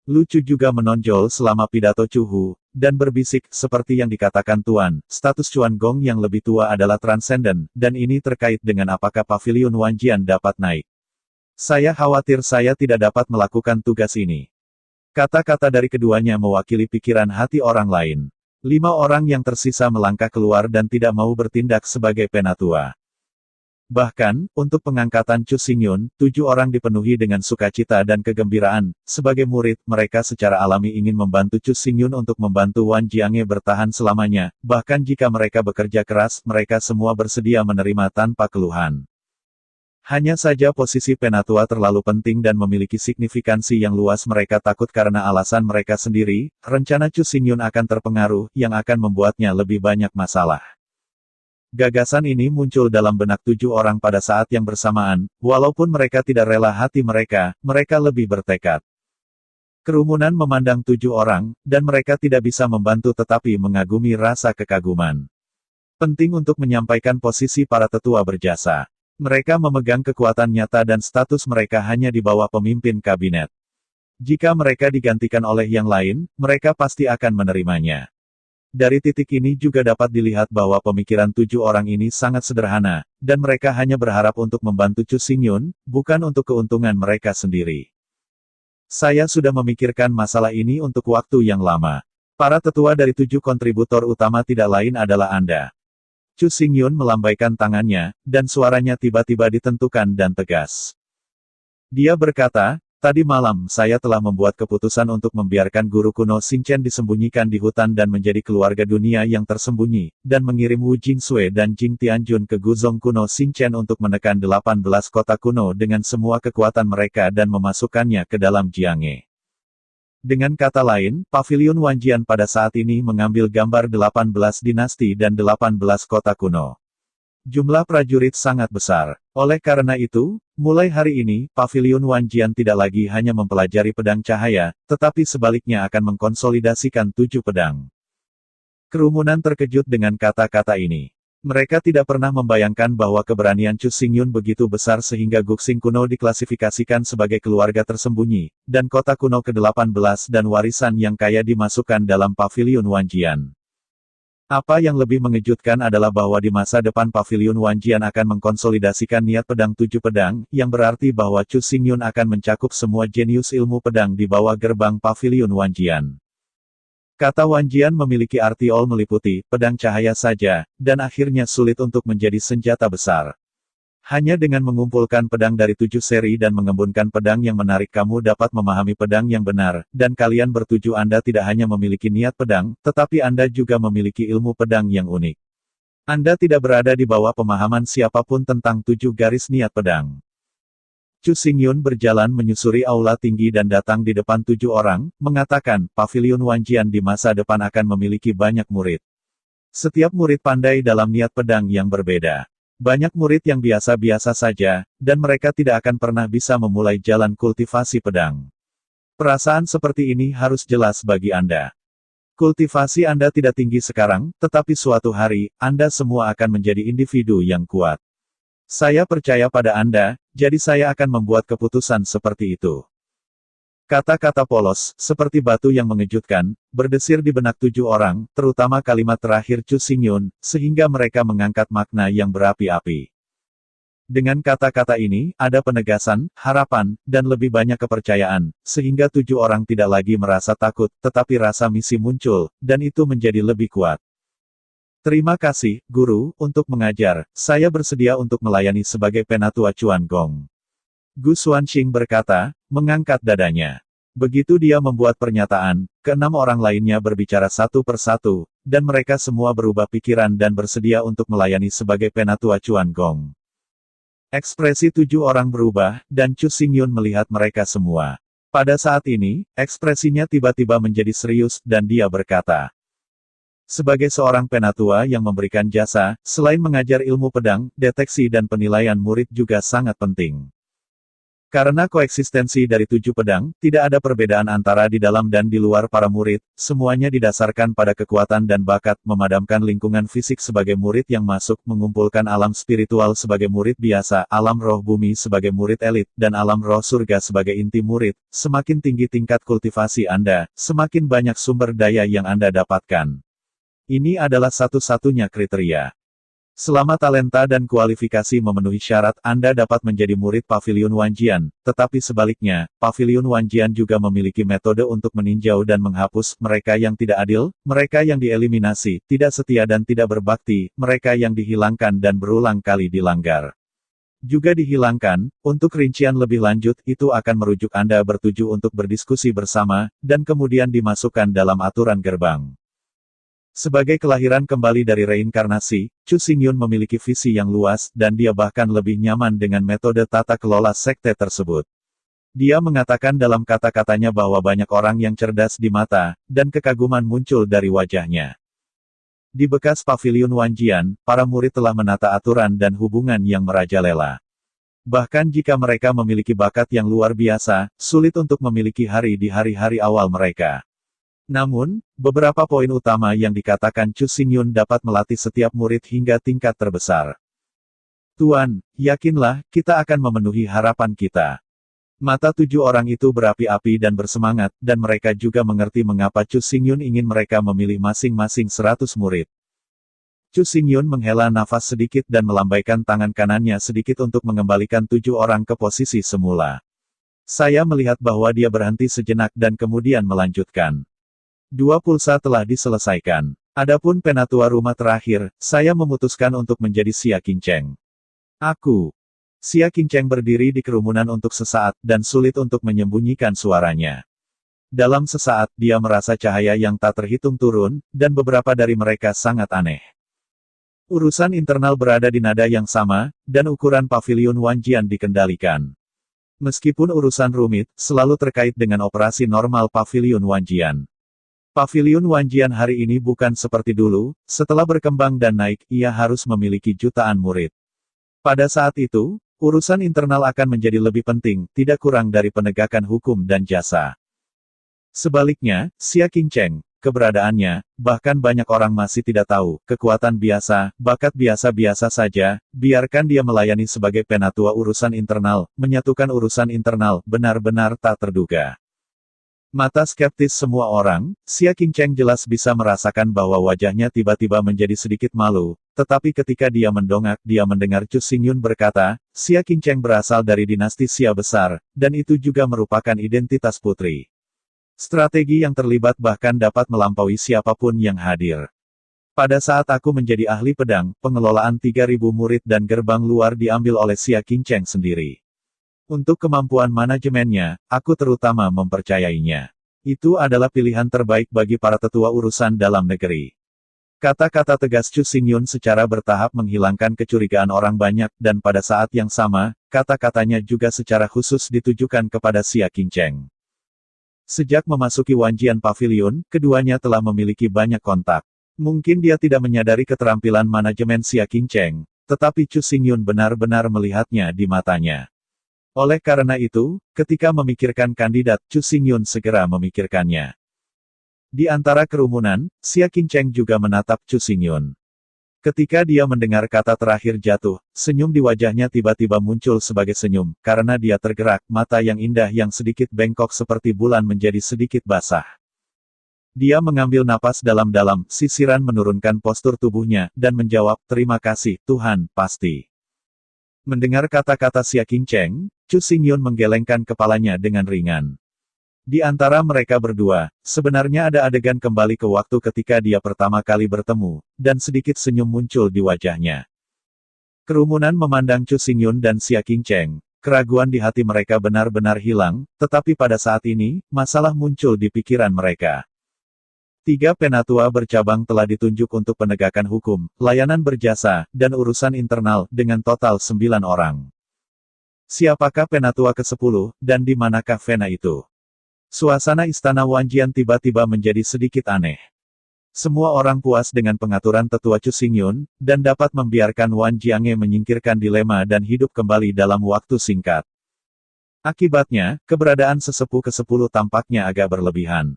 Lu Chu juga menonjol selama pidato Chu Hu, dan berbisik, seperti yang dikatakan Tuan, status Chuan Gong yang lebih tua adalah transenden, dan ini terkait dengan apakah Paviliun Wanjian dapat naik. Saya khawatir saya tidak dapat melakukan tugas ini. Kata-kata dari keduanya mewakili pikiran hati orang lain. 5 orang yang tersisa melangkah keluar dan tidak mau bertindak sebagai penatua. Bahkan, untuk pengangkatan Chu Xingyun, 7 orang dipenuhi dengan sukacita dan kegembiraan. Sebagai murid, mereka secara alami ingin membantu Chu Xingyun untuk membantu Wan Jiange bertahan selamanya. Bahkan jika mereka bekerja keras, mereka semua bersedia menerima tanpa keluhan. Hanya saja posisi penatua terlalu penting dan memiliki signifikansi yang luas. Mereka takut karena alasan mereka sendiri, rencana Chu Xingyun akan terpengaruh, yang akan membuatnya lebih banyak masalah. Gagasan ini muncul dalam benak 7 orang pada saat yang bersamaan, walaupun mereka tidak rela hati mereka lebih bertekad. Kerumunan memandang 7 orang, dan mereka tidak bisa membantu tetapi mengagumi rasa kekaguman. Penting untuk menyampaikan posisi para tetua berjasa. Mereka memegang kekuatan nyata dan status mereka hanya di bawah pemimpin kabinet. Jika mereka digantikan oleh yang lain, mereka pasti akan menerimanya. Dari titik ini juga dapat dilihat bahwa pemikiran 7 orang ini sangat sederhana, dan mereka hanya berharap untuk membantu Chu Xingyun, bukan untuk keuntungan mereka sendiri. Saya sudah memikirkan masalah ini untuk waktu yang lama. Para tetua dari 7 kontributor utama tidak lain adalah Anda. Chu Xingyun melambaikan tangannya, dan suaranya tiba-tiba ditentukan dan tegas. Dia berkata, tadi malam saya telah membuat keputusan untuk membiarkan guru kuno Xingchen disembunyikan di hutan dan menjadi keluarga dunia yang tersembunyi, dan mengirim Wu Jingsui dan Jing Tianjun ke Guzong kuno Xingchen untuk menekan 18 kota kuno dengan semua kekuatan mereka dan memasukkannya ke dalam Jianghe. Dengan kata lain, Paviliun Wanjian pada saat ini mengambil gambar 18 dinasti dan 18 kota kuno. Jumlah prajurit sangat besar. Oleh karena itu, mulai hari ini, Paviliun Wanjian tidak lagi hanya mempelajari pedang cahaya, tetapi sebaliknya akan mengkonsolidasikan 7 pedang. Kerumunan terkejut dengan kata-kata ini. Mereka tidak pernah membayangkan bahwa keberanian Chu Xingyun begitu besar sehingga Guxing kuno diklasifikasikan sebagai keluarga tersembunyi, dan kota kuno ke-18 dan warisan yang kaya dimasukkan dalam Paviliun Wanjian. Apa yang lebih mengejutkan adalah bahwa di masa depan Paviliun Wanjian akan mengkonsolidasikan niat pedang 7 pedang, yang berarti bahwa Chu Xingyun akan mencakup semua jenius ilmu pedang di bawah gerbang Paviliun Wanjian. Kata Wanjian memiliki arti all meliputi, pedang cahaya saja, dan akhirnya sulit untuk menjadi senjata besar. Hanya dengan mengumpulkan pedang dari 7 seri dan mengembunkan pedang yang menarik kamu dapat memahami pedang yang benar, dan kalian bertujuh Anda tidak hanya memiliki niat pedang, tetapi Anda juga memiliki ilmu pedang yang unik. Anda tidak berada di bawah pemahaman siapapun tentang 7 garis niat pedang. Chu Xingyun berjalan menyusuri aula tinggi dan datang di depan 7 orang, mengatakan, Paviliun Wanjian di masa depan akan memiliki banyak murid. Setiap murid pandai dalam niat pedang yang berbeda. Banyak murid yang biasa-biasa saja, dan mereka tidak akan pernah bisa memulai jalan kultivasi pedang. Perasaan seperti ini harus jelas bagi Anda. Kultivasi Anda tidak tinggi sekarang, tetapi suatu hari, Anda semua akan menjadi individu yang kuat. Saya percaya pada Anda, jadi saya akan membuat keputusan seperti itu. Kata-kata polos, seperti batu yang mengejutkan, berdesir di benak 7 orang, terutama kalimat terakhir Chu Xingyun, sehingga mereka mengangkat makna yang berapi-api. Dengan kata-kata ini, ada penegasan, harapan, dan lebih banyak kepercayaan, sehingga 7 orang tidak lagi merasa takut, tetapi rasa misi muncul, dan itu menjadi lebih kuat. Terima kasih, Guru, untuk mengajar. Saya bersedia untuk melayani sebagai penatua Chuan Gong. Gu Xuanxing berkata, mengangkat dadanya. Begitu dia membuat pernyataan, ke-6 orang lainnya berbicara satu persatu, dan mereka semua berubah pikiran dan bersedia untuk melayani sebagai penatua Chuan Gong. Ekspresi 7 orang berubah, dan Chu Xingyun melihat mereka semua. Pada saat ini, ekspresinya tiba-tiba menjadi serius, dan dia berkata, sebagai seorang penatua yang memberikan jasa, selain mengajar ilmu pedang, deteksi dan penilaian murid juga sangat penting. Karena koeksistensi dari 7 pedang, tidak ada perbedaan antara di dalam dan di luar para murid, semuanya didasarkan pada kekuatan dan bakat, memadamkan lingkungan fisik sebagai murid yang masuk, mengumpulkan alam spiritual sebagai murid biasa, alam roh bumi sebagai murid elit, dan alam roh surga sebagai inti murid. Semakin tinggi tingkat kultivasi Anda, semakin banyak sumber daya yang Anda dapatkan. Ini adalah satu-satunya kriteria. Selama talenta dan kualifikasi memenuhi syarat, Anda dapat menjadi murid Pavilion Wanjian, tetapi sebaliknya, Pavilion Wanjian juga memiliki metode untuk meninjau dan menghapus mereka yang tidak adil, mereka yang dieliminasi, tidak setia dan tidak berbakti, mereka yang dihilangkan dan berulang kali dilanggar. Juga dihilangkan, untuk rincian lebih lanjut, itu akan merujuk Anda bertuju untuk berdiskusi bersama, dan kemudian dimasukkan dalam aturan gerbang. Sebagai kelahiran kembali dari reinkarnasi, Chu Xingyun memiliki visi yang luas, dan dia bahkan lebih nyaman dengan metode tata kelola sekte tersebut. Dia mengatakan dalam kata-katanya bahwa banyak orang yang cerdas di mata, dan kekaguman muncul dari wajahnya. Di bekas Pavilion Wanjian, para murid telah menata aturan dan hubungan yang merajalela. Bahkan jika mereka memiliki bakat yang luar biasa, sulit untuk memiliki hari di hari-hari awal mereka. Namun, beberapa poin utama yang dikatakan Chu Xingyun dapat melatih setiap murid hingga tingkat terbesar. Tuan, yakinlah, kita akan memenuhi harapan kita. Mata 7 orang itu berapi-api dan bersemangat, dan mereka juga mengerti mengapa Chu Xingyun ingin mereka memilih masing-masing 100 murid. Chu Xingyun menghela nafas sedikit dan melambaikan tangan kanannya sedikit untuk mengembalikan 7 orang ke posisi semula. Saya melihat bahwa dia berhenti sejenak dan kemudian melanjutkan. 2 pulsa telah diselesaikan. Adapun penatua rumah terakhir, saya memutuskan untuk menjadi Xia Qingcheng. Xia Qingcheng berdiri di kerumunan untuk sesaat, dan sulit untuk menyembunyikan suaranya. Dalam sesaat, dia merasa cahaya yang tak terhitung turun, dan beberapa dari mereka sangat aneh. Urusan internal berada di nada yang sama, dan ukuran Pavilion Wanjian dikendalikan. Meskipun urusan rumit, selalu terkait dengan operasi normal Pavilion Wanjian. Pavilion Wanjian hari ini bukan seperti dulu, setelah berkembang dan naik, ia harus memiliki jutaan murid. Pada saat itu, urusan internal akan menjadi lebih penting, tidak kurang dari penegakan hukum dan jasa. Sebaliknya, Xia Qingcheng, keberadaannya, bahkan banyak orang masih tidak tahu, kekuatan biasa, bakat biasa-biasa saja, biarkan dia melayani sebagai penatua urusan internal, menyatukan urusan internal, benar-benar tak terduga. Mata skeptis semua orang, Xia Qingcheng jelas bisa merasakan bahwa wajahnya tiba-tiba menjadi sedikit malu, tetapi ketika dia mendongak, dia mendengar Chu Xingyun berkata, Xia Qingcheng berasal dari dinasti Xia besar, dan itu juga merupakan identitas putri. Strategi yang terlibat bahkan dapat melampaui siapapun yang hadir. Pada saat aku menjadi ahli pedang, pengelolaan 3.000 murid dan gerbang luar diambil oleh Xia Qingcheng sendiri. Untuk kemampuan manajemennya, aku terutama mempercayainya. Itu adalah pilihan terbaik bagi para tetua urusan dalam negeri. Kata-kata tegas Chu Xingyun secara bertahap menghilangkan kecurigaan orang banyak, dan pada saat yang sama, kata-katanya juga secara khusus ditujukan kepada Xia Qingcheng. Sejak memasuki Wanjian Pavilion, keduanya telah memiliki banyak kontak. Mungkin dia tidak menyadari keterampilan manajemen Xia Qingcheng, tetapi Chu Xingyun benar-benar melihatnya di matanya. Oleh karena itu, ketika memikirkan kandidat, Chu Xingyun segera memikirkannya. Di antara kerumunan, Xia Qingcheng juga menatap Chu Xingyun. Ketika dia mendengar kata terakhir jatuh, senyum di wajahnya tiba-tiba muncul sebagai senyum, karena dia tergerak, mata yang indah yang sedikit bengkok seperti bulan menjadi sedikit basah. Dia mengambil napas dalam-dalam, sisiran menurunkan postur tubuhnya, dan menjawab, terima kasih, Tuhan, pasti. Mendengar kata-kata Xia Qingcheng, Chu Xingyun menggelengkan kepalanya dengan ringan. Di antara mereka berdua, sebenarnya ada adegan kembali ke waktu ketika dia pertama kali bertemu, dan sedikit senyum muncul di wajahnya. Kerumunan memandang Chu Xingyun dan Xia Qingcheng, keraguan di hati mereka benar-benar hilang, tetapi pada saat ini, masalah muncul di pikiran mereka. 3 penatua bercabang telah ditunjuk untuk penegakan hukum, layanan berjasa, dan urusan internal, dengan total 9 orang. Siapakah penatua ke-10, dan di manakah Vena itu? Suasana istana Wanjian tiba-tiba menjadi sedikit aneh. Semua orang puas dengan pengaturan tetua Chu Xingyun, dan dapat membiarkan Wan Jiange menyingkirkan dilema dan hidup kembali dalam waktu singkat. Akibatnya, keberadaan sesepuh ke-10 tampaknya agak berlebihan.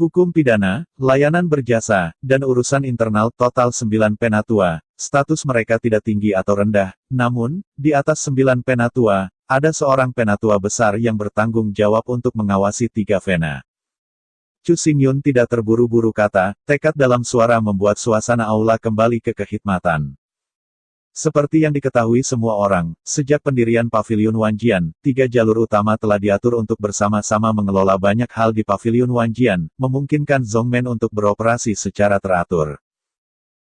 Hukum pidana, layanan berjasa, dan urusan internal total 9 penatua, status mereka tidak tinggi atau rendah, namun, di atas 9 penatua, ada seorang penatua besar yang bertanggung jawab untuk mengawasi 3 Vena. Chu Xingyun tidak terburu-buru kata, tekad dalam suara membuat suasana aula kembali ke kehikmatan. Seperti yang diketahui semua orang, sejak pendirian Paviliun Wanjian, 3 jalur utama telah diatur untuk bersama-sama mengelola banyak hal di Paviliun Wanjian, memungkinkan Zhongmen untuk beroperasi secara teratur.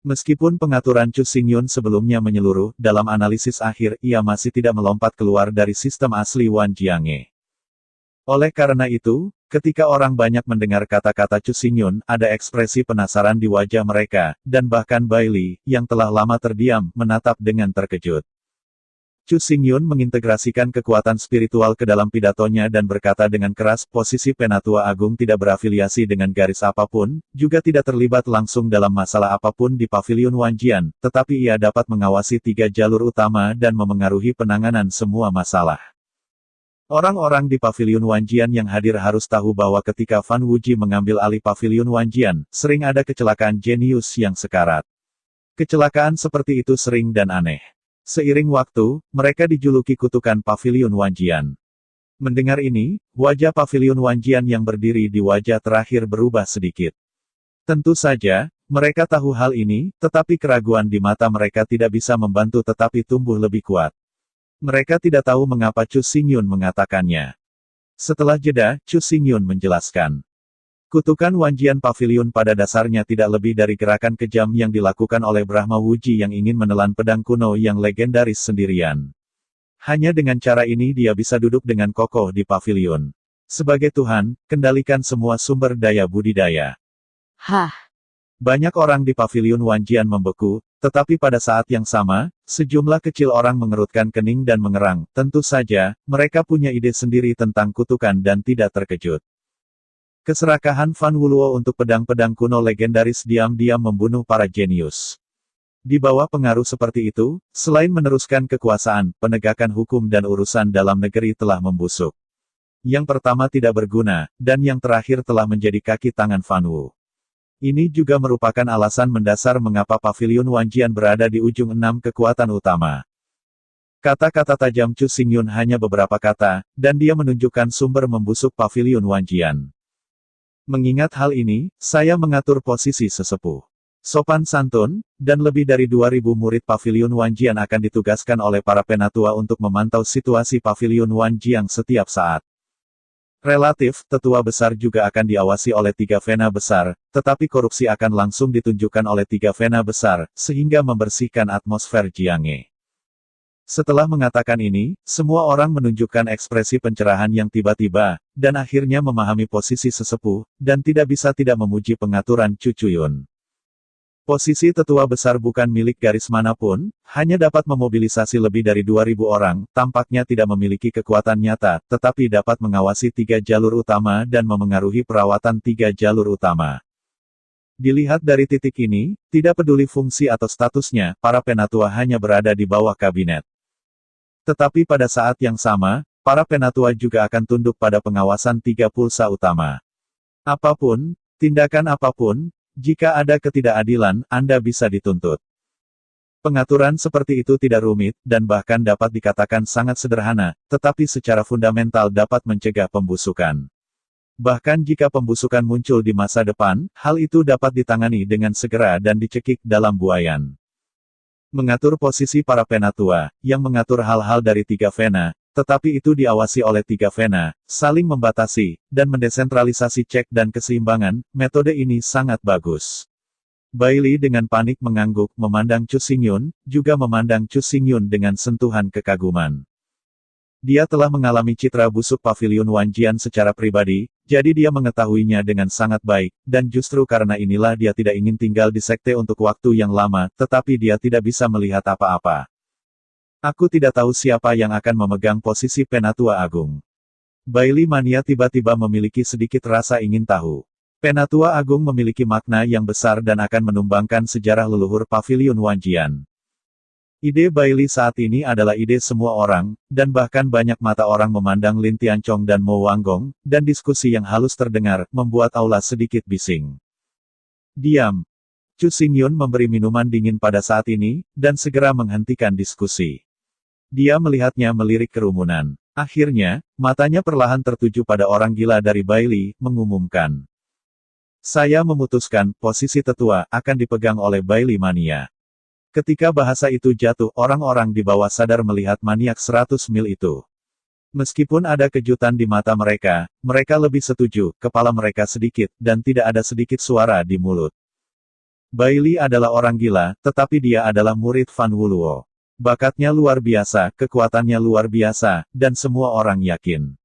Meskipun pengaturan Chu Xingyun sebelumnya menyeluruh, dalam analisis akhir, ia masih tidak melompat keluar dari sistem asli Wan Jiange. Oleh karena itu, ketika orang banyak mendengar kata-kata Chu Xingyun, ada ekspresi penasaran di wajah mereka, dan bahkan Bailey, yang telah lama terdiam, menatap dengan terkejut. Chu Xingyun mengintegrasikan kekuatan spiritual ke dalam pidatonya dan berkata dengan keras, posisi Penatua Agung tidak berafiliasi dengan garis apapun, juga tidak terlibat langsung dalam masalah apapun di Paviliun Wanjian, tetapi ia dapat mengawasi 3 jalur utama dan memengaruhi penanganan semua masalah. Orang-orang di Paviliun Wanjian yang hadir harus tahu bahwa ketika Fan Wuji mengambil alih Paviliun Wanjian, sering ada kecelakaan jenius yang sekarat. Kecelakaan seperti itu sering dan aneh. Seiring waktu, mereka dijuluki kutukan Paviliun Wanjian. Mendengar ini, wajah Paviliun Wanjian yang berdiri di wajah terakhir berubah sedikit. Tentu saja, mereka tahu hal ini, tetapi keraguan di mata mereka tidak bisa membantu tetapi tumbuh lebih kuat. Mereka tidak tahu mengapa Chu Xingyun mengatakannya. Setelah jeda, Chu Xingyun menjelaskan. Kutukan Wanjian Paviliun pada dasarnya tidak lebih dari gerakan kejam yang dilakukan oleh Brahma Wuji yang ingin menelan pedang kuno yang legendaris sendirian. Hanya dengan cara ini dia bisa duduk dengan kokoh di paviliun. Sebagai Tuhan, kendalikan semua sumber daya budidaya. Hah? Banyak orang di Paviliun Wanjian membeku, tetapi pada saat yang sama, sejumlah kecil orang mengerutkan kening dan mengerang. Tentu saja, mereka punya ide sendiri tentang kutukan dan tidak terkejut. Keserakahan Fan Wuluo untuk pedang-pedang kuno legendaris diam-diam membunuh para jenius. Di bawah pengaruh seperti itu, selain meneruskan kekuasaan, penegakan hukum dan urusan dalam negeri telah membusuk. Yang pertama tidak berguna, dan yang terakhir telah menjadi kaki tangan Fan Wu. Ini juga merupakan alasan mendasar mengapa Paviliun Wanjian berada di ujung 6 kekuatan utama. Kata-kata tajam Chu Xingyun hanya beberapa kata, dan dia menunjukkan sumber membusuk Paviliun Wanjian. Mengingat hal ini, saya mengatur posisi sesepuh. Sopan santun, dan lebih dari 2.000 murid Paviliun Wanjian akan ditugaskan oleh para penatua untuk memantau situasi Paviliun Wanjian setiap saat. Relatif, tetua besar juga akan diawasi oleh 3 Vena besar, tetapi korupsi akan langsung ditunjukkan oleh 3 Vena besar, sehingga membersihkan atmosfer Jiange. Setelah mengatakan ini, semua orang menunjukkan ekspresi pencerahan yang tiba-tiba, dan akhirnya memahami posisi sesepuh, dan tidak bisa tidak memuji pengaturan Chu Cuyun. Posisi tetua besar bukan milik garis manapun, hanya dapat memobilisasi lebih dari 2.000 orang, tampaknya tidak memiliki kekuatan nyata, tetapi dapat mengawasi 3 jalur utama dan memengaruhi perawatan 3 jalur utama. Dilihat dari titik ini, tidak peduli fungsi atau statusnya, para penatua hanya berada di bawah kabinet. Tetapi pada saat yang sama, para penatua juga akan tunduk pada pengawasan 3 pulsa utama. Apapun, tindakan apapun, jika ada ketidakadilan, Anda bisa dituntut. Pengaturan seperti itu tidak rumit, dan bahkan dapat dikatakan sangat sederhana, tetapi secara fundamental dapat mencegah pembusukan. Bahkan jika pembusukan muncul di masa depan, hal itu dapat ditangani dengan segera dan dicekik dalam buayan. Mengatur posisi para penatua, yang mengatur hal-hal dari tiga vena, tetapi itu diawasi oleh tiga vena, saling membatasi, dan mendesentralisasi cek dan keseimbangan, metode ini sangat bagus. Bailey dengan panik mengangguk memandang Chu Xingyun, juga memandang Chu Xingyun dengan sentuhan kekaguman. Dia telah mengalami citra busuk Paviliun Wanjian secara pribadi, jadi dia mengetahuinya dengan sangat baik, dan justru karena inilah dia tidak ingin tinggal di sekte untuk waktu yang lama, tetapi dia tidak bisa melihat apa-apa. Aku tidak tahu siapa yang akan memegang posisi Penatua Agung. Bailey Mania tiba-tiba memiliki sedikit rasa ingin tahu. Penatua Agung memiliki makna yang besar dan akan menumbangkan sejarah leluhur Paviliun Wanjian. Ide Bailey saat ini adalah ide semua orang, dan bahkan banyak mata orang memandang Lin Tianchong dan Mo Wanggong, dan diskusi yang halus terdengar, membuat aula sedikit bising. Diam. Chu Xingyun memberi minuman dingin pada saat ini, dan segera menghentikan diskusi. Dia melihatnya melirik kerumunan. Akhirnya, matanya perlahan tertuju pada orang gila dari Bailey, mengumumkan. Saya memutuskan, posisi tetua, akan dipegang oleh Bailey Mania. Ketika bahasa itu jatuh, orang-orang di bawah sadar melihat maniak 100 mil itu. Meskipun ada kejutan di mata mereka, mereka lebih setuju, kepala mereka sedikit, dan tidak ada sedikit suara di mulut. Bailey adalah orang gila, tetapi dia adalah murid Fan Wuluo. Bakatnya luar biasa, kekuatannya luar biasa, dan semua orang yakin.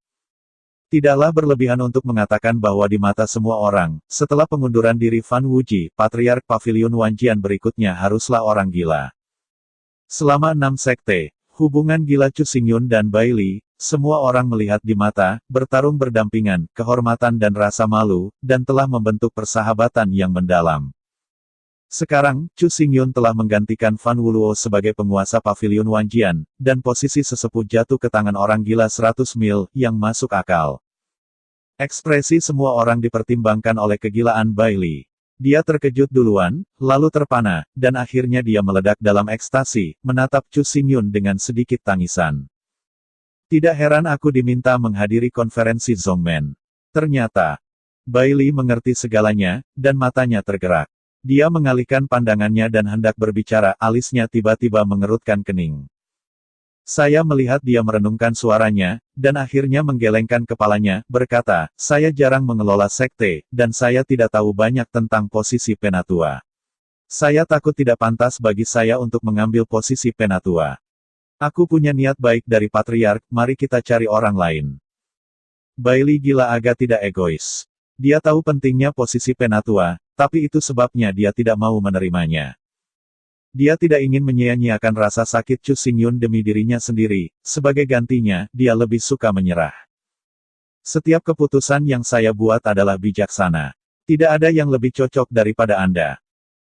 Tidaklah berlebihan untuk mengatakan bahwa di mata semua orang, setelah pengunduran diri Fan Wuji, Patriark Paviliun Wanjian berikutnya haruslah orang gila. Selama 6 sekte, hubungan gila Chu Xingyun dan Bailey, semua orang melihat di mata, bertarung berdampingan, kehormatan dan rasa malu, dan telah membentuk persahabatan yang mendalam. Sekarang, Chu Xingyun telah menggantikan Fan Wuluo sebagai penguasa Paviliun Wanjian, dan posisi sesepuh jatuh ke tangan orang gila 100 mil, yang masuk akal. Ekspresi semua orang dipertimbangkan oleh kegilaan Bailey. Dia terkejut duluan, lalu terpana, dan akhirnya dia meledak dalam ekstasi, menatap Chu Xingyun dengan sedikit tangisan. Tidak heran aku diminta menghadiri konferensi Zongmen. Ternyata, Bailey mengerti segalanya, dan matanya tergerak. Dia mengalihkan pandangannya dan hendak berbicara, alisnya tiba-tiba mengerutkan kening. Saya melihat dia merenungkan suaranya, dan akhirnya menggelengkan kepalanya, berkata, saya jarang mengelola sekte, dan saya tidak tahu banyak tentang posisi penatua. Saya takut tidak pantas bagi saya untuk mengambil posisi penatua. Aku punya niat baik dari Patriark, mari kita cari orang lain. Bailey gila agak tidak egois. Dia tahu pentingnya posisi penatua, tapi itu sebabnya dia tidak mau menerimanya. Dia tidak ingin menyia-nyiakan rasa sakit Chu Xingyun demi dirinya sendiri, sebagai gantinya, dia lebih suka menyerah. Setiap keputusan yang saya buat adalah bijaksana. Tidak ada yang lebih cocok daripada Anda.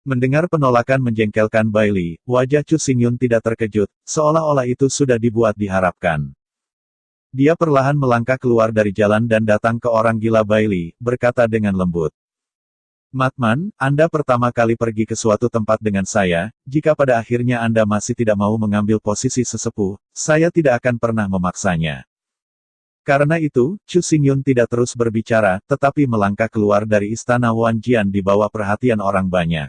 Mendengar penolakan menjengkelkan Bailey, wajah Chu Xingyun tidak terkejut, seolah-olah itu sudah dibuat diharapkan. Dia perlahan melangkah keluar dari jalan dan datang ke orang gila Bailey, berkata dengan lembut. Matman, Anda pertama kali pergi ke suatu tempat dengan saya, jika pada akhirnya Anda masih tidak mau mengambil posisi sesepuh, saya tidak akan pernah memaksanya. Karena itu, Chu Xingyun tidak terus berbicara, tetapi melangkah keluar dari istana Wanjian di bawah perhatian orang banyak.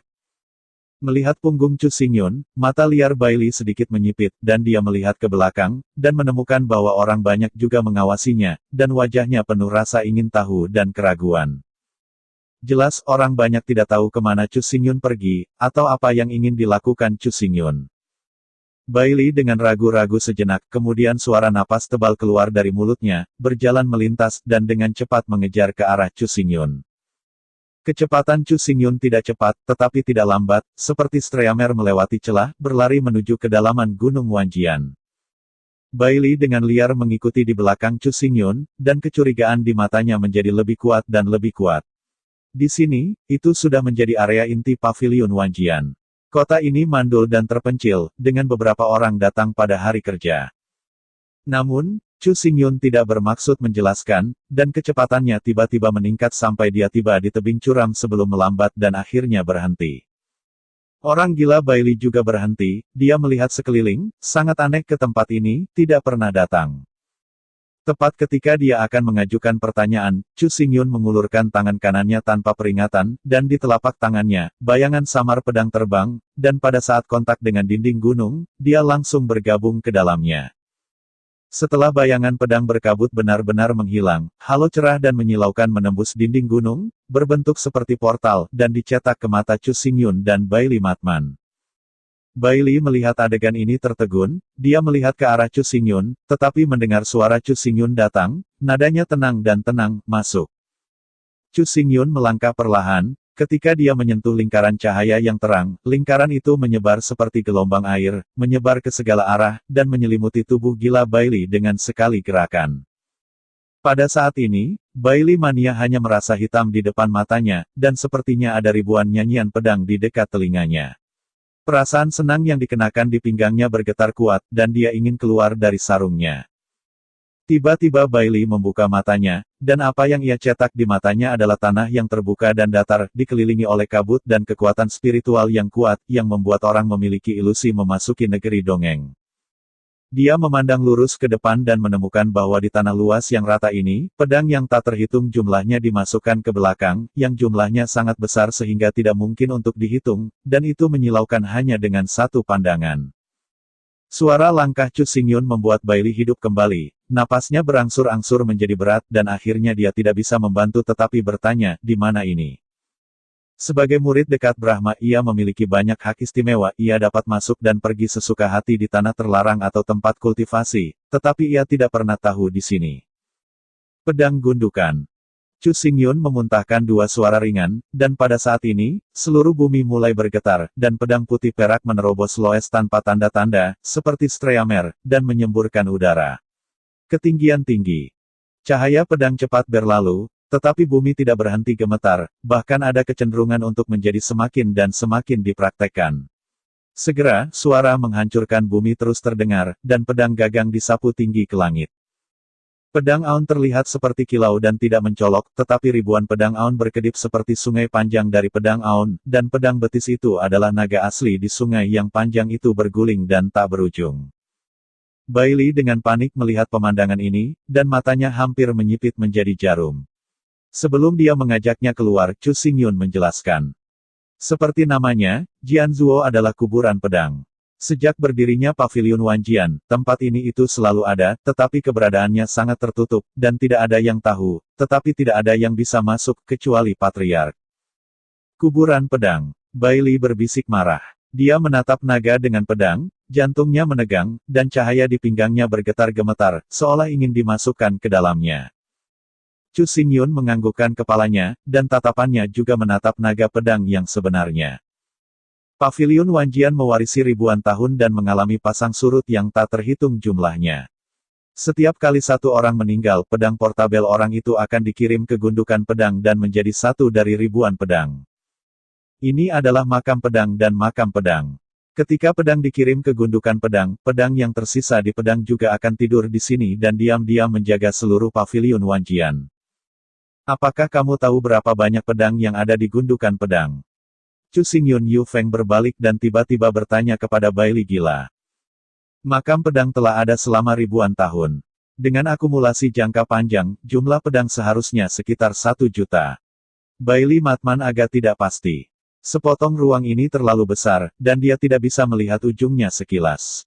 Melihat punggung Chu Xingyun, mata liar Bailey sedikit menyipit, dan dia melihat ke belakang, dan menemukan bahwa orang banyak juga mengawasinya, dan wajahnya penuh rasa ingin tahu dan keraguan. Jelas orang banyak tidak tahu kemana Chu Xingyun pergi, atau apa yang ingin dilakukan Chu Xingyun. Bailey dengan ragu-ragu sejenak, kemudian suara napas tebal keluar dari mulutnya, berjalan melintas, dan dengan cepat mengejar ke arah Chu Xingyun. Kecepatan Chu Xingyun tidak cepat, tetapi tidak lambat, seperti Streamer melewati celah, berlari menuju kedalaman Gunung Wanjian. Bailey dengan liar mengikuti di belakang Chu Xingyun, dan kecurigaan di matanya menjadi lebih kuat dan lebih kuat. Di sini, itu sudah menjadi area inti Paviliun Wanjian. Kota ini mandul dan terpencil, dengan beberapa orang datang pada hari kerja. Namun, Chu Xingyun tidak bermaksud menjelaskan, dan kecepatannya tiba-tiba meningkat sampai dia tiba di tebing curam sebelum melambat dan akhirnya berhenti. Orang gila Bailey juga berhenti, dia melihat sekeliling, sangat aneh ke tempat ini, tidak pernah datang. Tepat ketika dia akan mengajukan pertanyaan, Chu Xingyun mengulurkan tangan kanannya tanpa peringatan, dan di telapak tangannya, bayangan samar pedang terbang, dan pada saat kontak dengan dinding gunung, dia langsung bergabung ke dalamnya. Setelah bayangan pedang berkabut benar-benar menghilang, halo cerah dan menyilaukan menembus dinding gunung, berbentuk seperti portal, dan dicetak ke mata Chu Xingyun dan Bailey Matman. Bailey melihat adegan ini tertegun, dia melihat ke arah Chu Xingyun, tetapi mendengar suara Chu Xingyun datang, nadanya tenang dan tenang, masuk. Chu Xingyun melangkah perlahan, ketika dia menyentuh lingkaran cahaya yang terang, lingkaran itu menyebar seperti gelombang air, menyebar ke segala arah, dan menyelimuti tubuh gila Bailey dengan sekali gerakan. Pada saat ini, Bailey mania hanya merasa hitam di depan matanya, dan sepertinya ada ribuan nyanyian pedang di dekat telinganya. Perasaan senang yang dikenakan di pinggangnya bergetar kuat, dan dia ingin keluar dari sarungnya. Tiba-tiba Bailey membuka matanya, dan apa yang ia cetak di matanya adalah tanah yang terbuka dan datar, dikelilingi oleh kabut dan kekuatan spiritual yang kuat, yang membuat orang memiliki ilusi memasuki negeri dongeng. Dia memandang lurus ke depan dan menemukan bahwa di tanah luas yang rata ini, pedang yang tak terhitung jumlahnya dimasukkan ke belakang, yang jumlahnya sangat besar sehingga tidak mungkin untuk dihitung, dan itu menyilaukan hanya dengan satu pandangan. Suara langkah Chu Xingyun membuat Bailey hidup kembali, napasnya berangsur-angsur menjadi berat dan akhirnya dia tidak bisa membantu tetapi bertanya, di mana ini? Sebagai murid dekat Brahma ia memiliki banyak hak istimewa, ia dapat masuk dan pergi sesuka hati di tanah terlarang atau tempat kultivasi, tetapi ia tidak pernah tahu di sini. Pedang gundukan. Chu Xingyun memuntahkan dua suara ringan, dan pada saat ini, seluruh bumi mulai bergetar, dan pedang putih perak menerobos loes tanpa tanda-tanda, seperti streamer, dan menyemburkan udara. Ketinggian tinggi. Cahaya pedang cepat berlalu, tetapi bumi tidak berhenti gemetar, bahkan ada kecenderungan untuk menjadi semakin dan semakin dipraktekkan. Segera, suara menghancurkan bumi terus terdengar, dan pedang gagang disapu tinggi ke langit. Pedang aun terlihat seperti kilau dan tidak mencolok, tetapi ribuan pedang aun berkedip seperti sungai panjang dari pedang aun, dan pedang betis itu adalah naga asli di sungai yang panjang itu berguling dan tak berujung. Bailey dengan panik melihat pemandangan ini, dan matanya hampir menyipit menjadi jarum. Sebelum dia mengajaknya keluar, Chu Xingyun menjelaskan. Seperti namanya, Jianzuo adalah kuburan pedang. Sejak berdirinya Paviliun Wanjian, tempat ini itu selalu ada, tetapi keberadaannya sangat tertutup, dan tidak ada yang tahu, tetapi tidak ada yang bisa masuk, kecuali Patriark. Kuburan pedang. Bailey berbisik marah. Dia menatap naga dengan pedang, jantungnya menegang, dan cahaya di pinggangnya bergetar gemetar, seolah ingin dimasukkan ke dalamnya. Chu Xingyun menganggukkan kepalanya, dan tatapannya juga menatap naga pedang yang sebenarnya. Paviliun Wanjian mewarisi ribuan tahun dan mengalami pasang surut yang tak terhitung jumlahnya. Setiap kali satu orang meninggal, pedang portabel orang itu akan dikirim ke gundukan pedang dan menjadi satu dari ribuan pedang. Ini adalah makam pedang dan makam pedang. Ketika pedang dikirim ke gundukan pedang, pedang yang tersisa di pedang juga akan tidur di sini dan diam-diam menjaga seluruh Paviliun Wanjian. Apakah kamu tahu berapa banyak pedang yang ada di gundukan pedang? Chu Xingyun Yu Feng berbalik dan tiba-tiba bertanya kepada Bailey gila. Makam pedang telah ada selama ribuan tahun. Dengan akumulasi jangka panjang, jumlah pedang seharusnya sekitar 1 juta. Bailey Matman agak tidak pasti. Sepotong ruang ini terlalu besar, dan dia tidak bisa melihat ujungnya sekilas.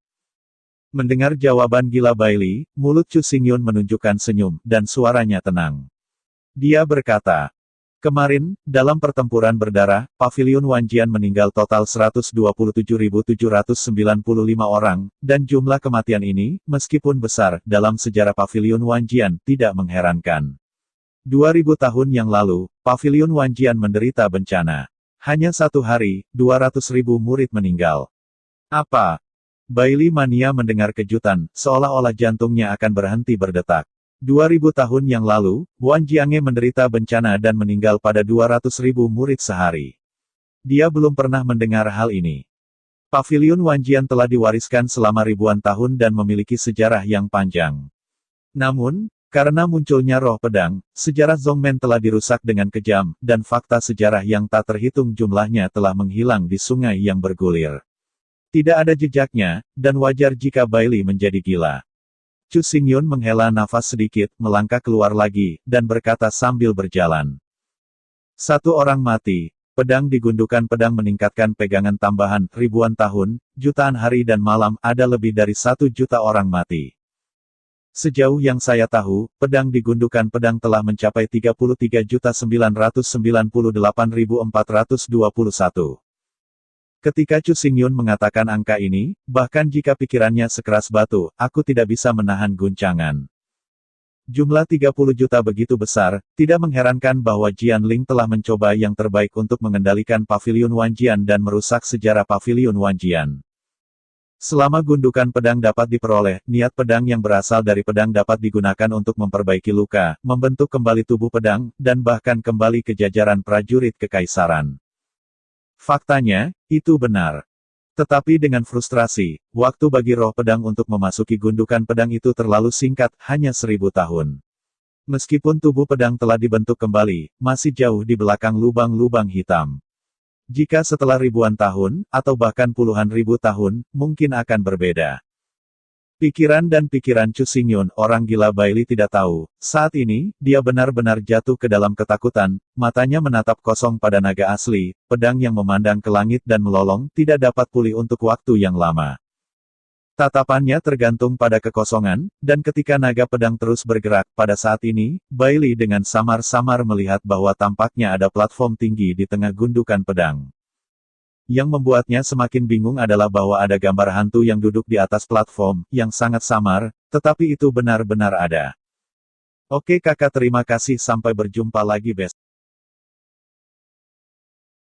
Mendengar jawaban gila Bailey, mulut Chu Xingyun menunjukkan senyum, dan suaranya tenang. Dia berkata, kemarin, dalam pertempuran berdarah, Paviliun Wanjian meninggal total 127.795 orang, dan jumlah kematian ini, meskipun besar, dalam sejarah Paviliun Wanjian, tidak mengherankan. 2000 tahun yang lalu, Paviliun Wanjian menderita bencana. Hanya satu hari, 200.000 murid meninggal. Apa? Bailey mania mendengar kejutan, seolah-olah jantungnya akan berhenti berdetak. 2000 tahun yang lalu, Wanjiange menderita bencana dan meninggal pada 200.000 murid sehari. Dia belum pernah mendengar hal ini. Paviliun Wanjian telah diwariskan selama ribuan tahun dan memiliki sejarah yang panjang. Namun, Karena munculnya roh pedang, sejarah Zongmen telah dirusak dengan kejam, dan fakta sejarah yang tak terhitung jumlahnya telah menghilang di sungai yang bergulir. Tidak ada jejaknya, dan wajar jika Bailey menjadi gila. Chu Xingyun menghela nafas sedikit, melangkah keluar lagi, dan berkata sambil berjalan. Satu orang mati. Pedang digundukan. Pedang meningkatkan pegangan tambahan, ribuan tahun, jutaan hari dan malam, ada lebih dari 1 juta orang mati. Sejauh yang saya tahu, pedang digundukan. Pedang telah mencapai 33.998.421. Ketika Chu Xingyun mengatakan angka ini, bahkan jika pikirannya sekeras batu, aku tidak bisa menahan guncangan. Jumlah 30 juta begitu besar, tidak mengherankan bahwa Jian Ling telah mencoba yang terbaik untuk mengendalikan Paviliun Wanjian dan merusak sejarah Paviliun Wanjian. Selama gundukan pedang dapat diperoleh, niat pedang yang berasal dari pedang dapat digunakan untuk memperbaiki luka, membentuk kembali tubuh pedang, dan bahkan kembali ke jajaran prajurit kekaisaran. Faktanya, itu benar. Tetapi dengan frustrasi, waktu bagi roh pedang untuk memasuki gundukan pedang itu terlalu singkat, hanya 1000 tahun. Meskipun tubuh pedang telah dibentuk kembali, masih jauh di belakang lubang-lubang hitam. Jika setelah ribuan tahun, atau bahkan puluhan ribu tahun, mungkin akan berbeda. Pikiran dan pikiran Chu Xingyun, orang gila Bailey tidak tahu. Saat ini, dia benar-benar jatuh ke dalam ketakutan, matanya menatap kosong pada naga asli, pedang yang memandang ke langit dan melolong, tidak dapat pulih untuk waktu yang lama. Tatapannya tergantung pada kekosongan, dan ketika naga pedang terus bergerak, pada saat ini, Bailey dengan samar-samar melihat bahwa tampaknya ada platform tinggi di tengah gundukan pedang. Yang membuatnya semakin bingung adalah bahwa ada gambar hantu yang duduk di atas platform, yang sangat samar, tetapi itu benar-benar ada. Oke kakak, terima kasih, sampai berjumpa lagi besok.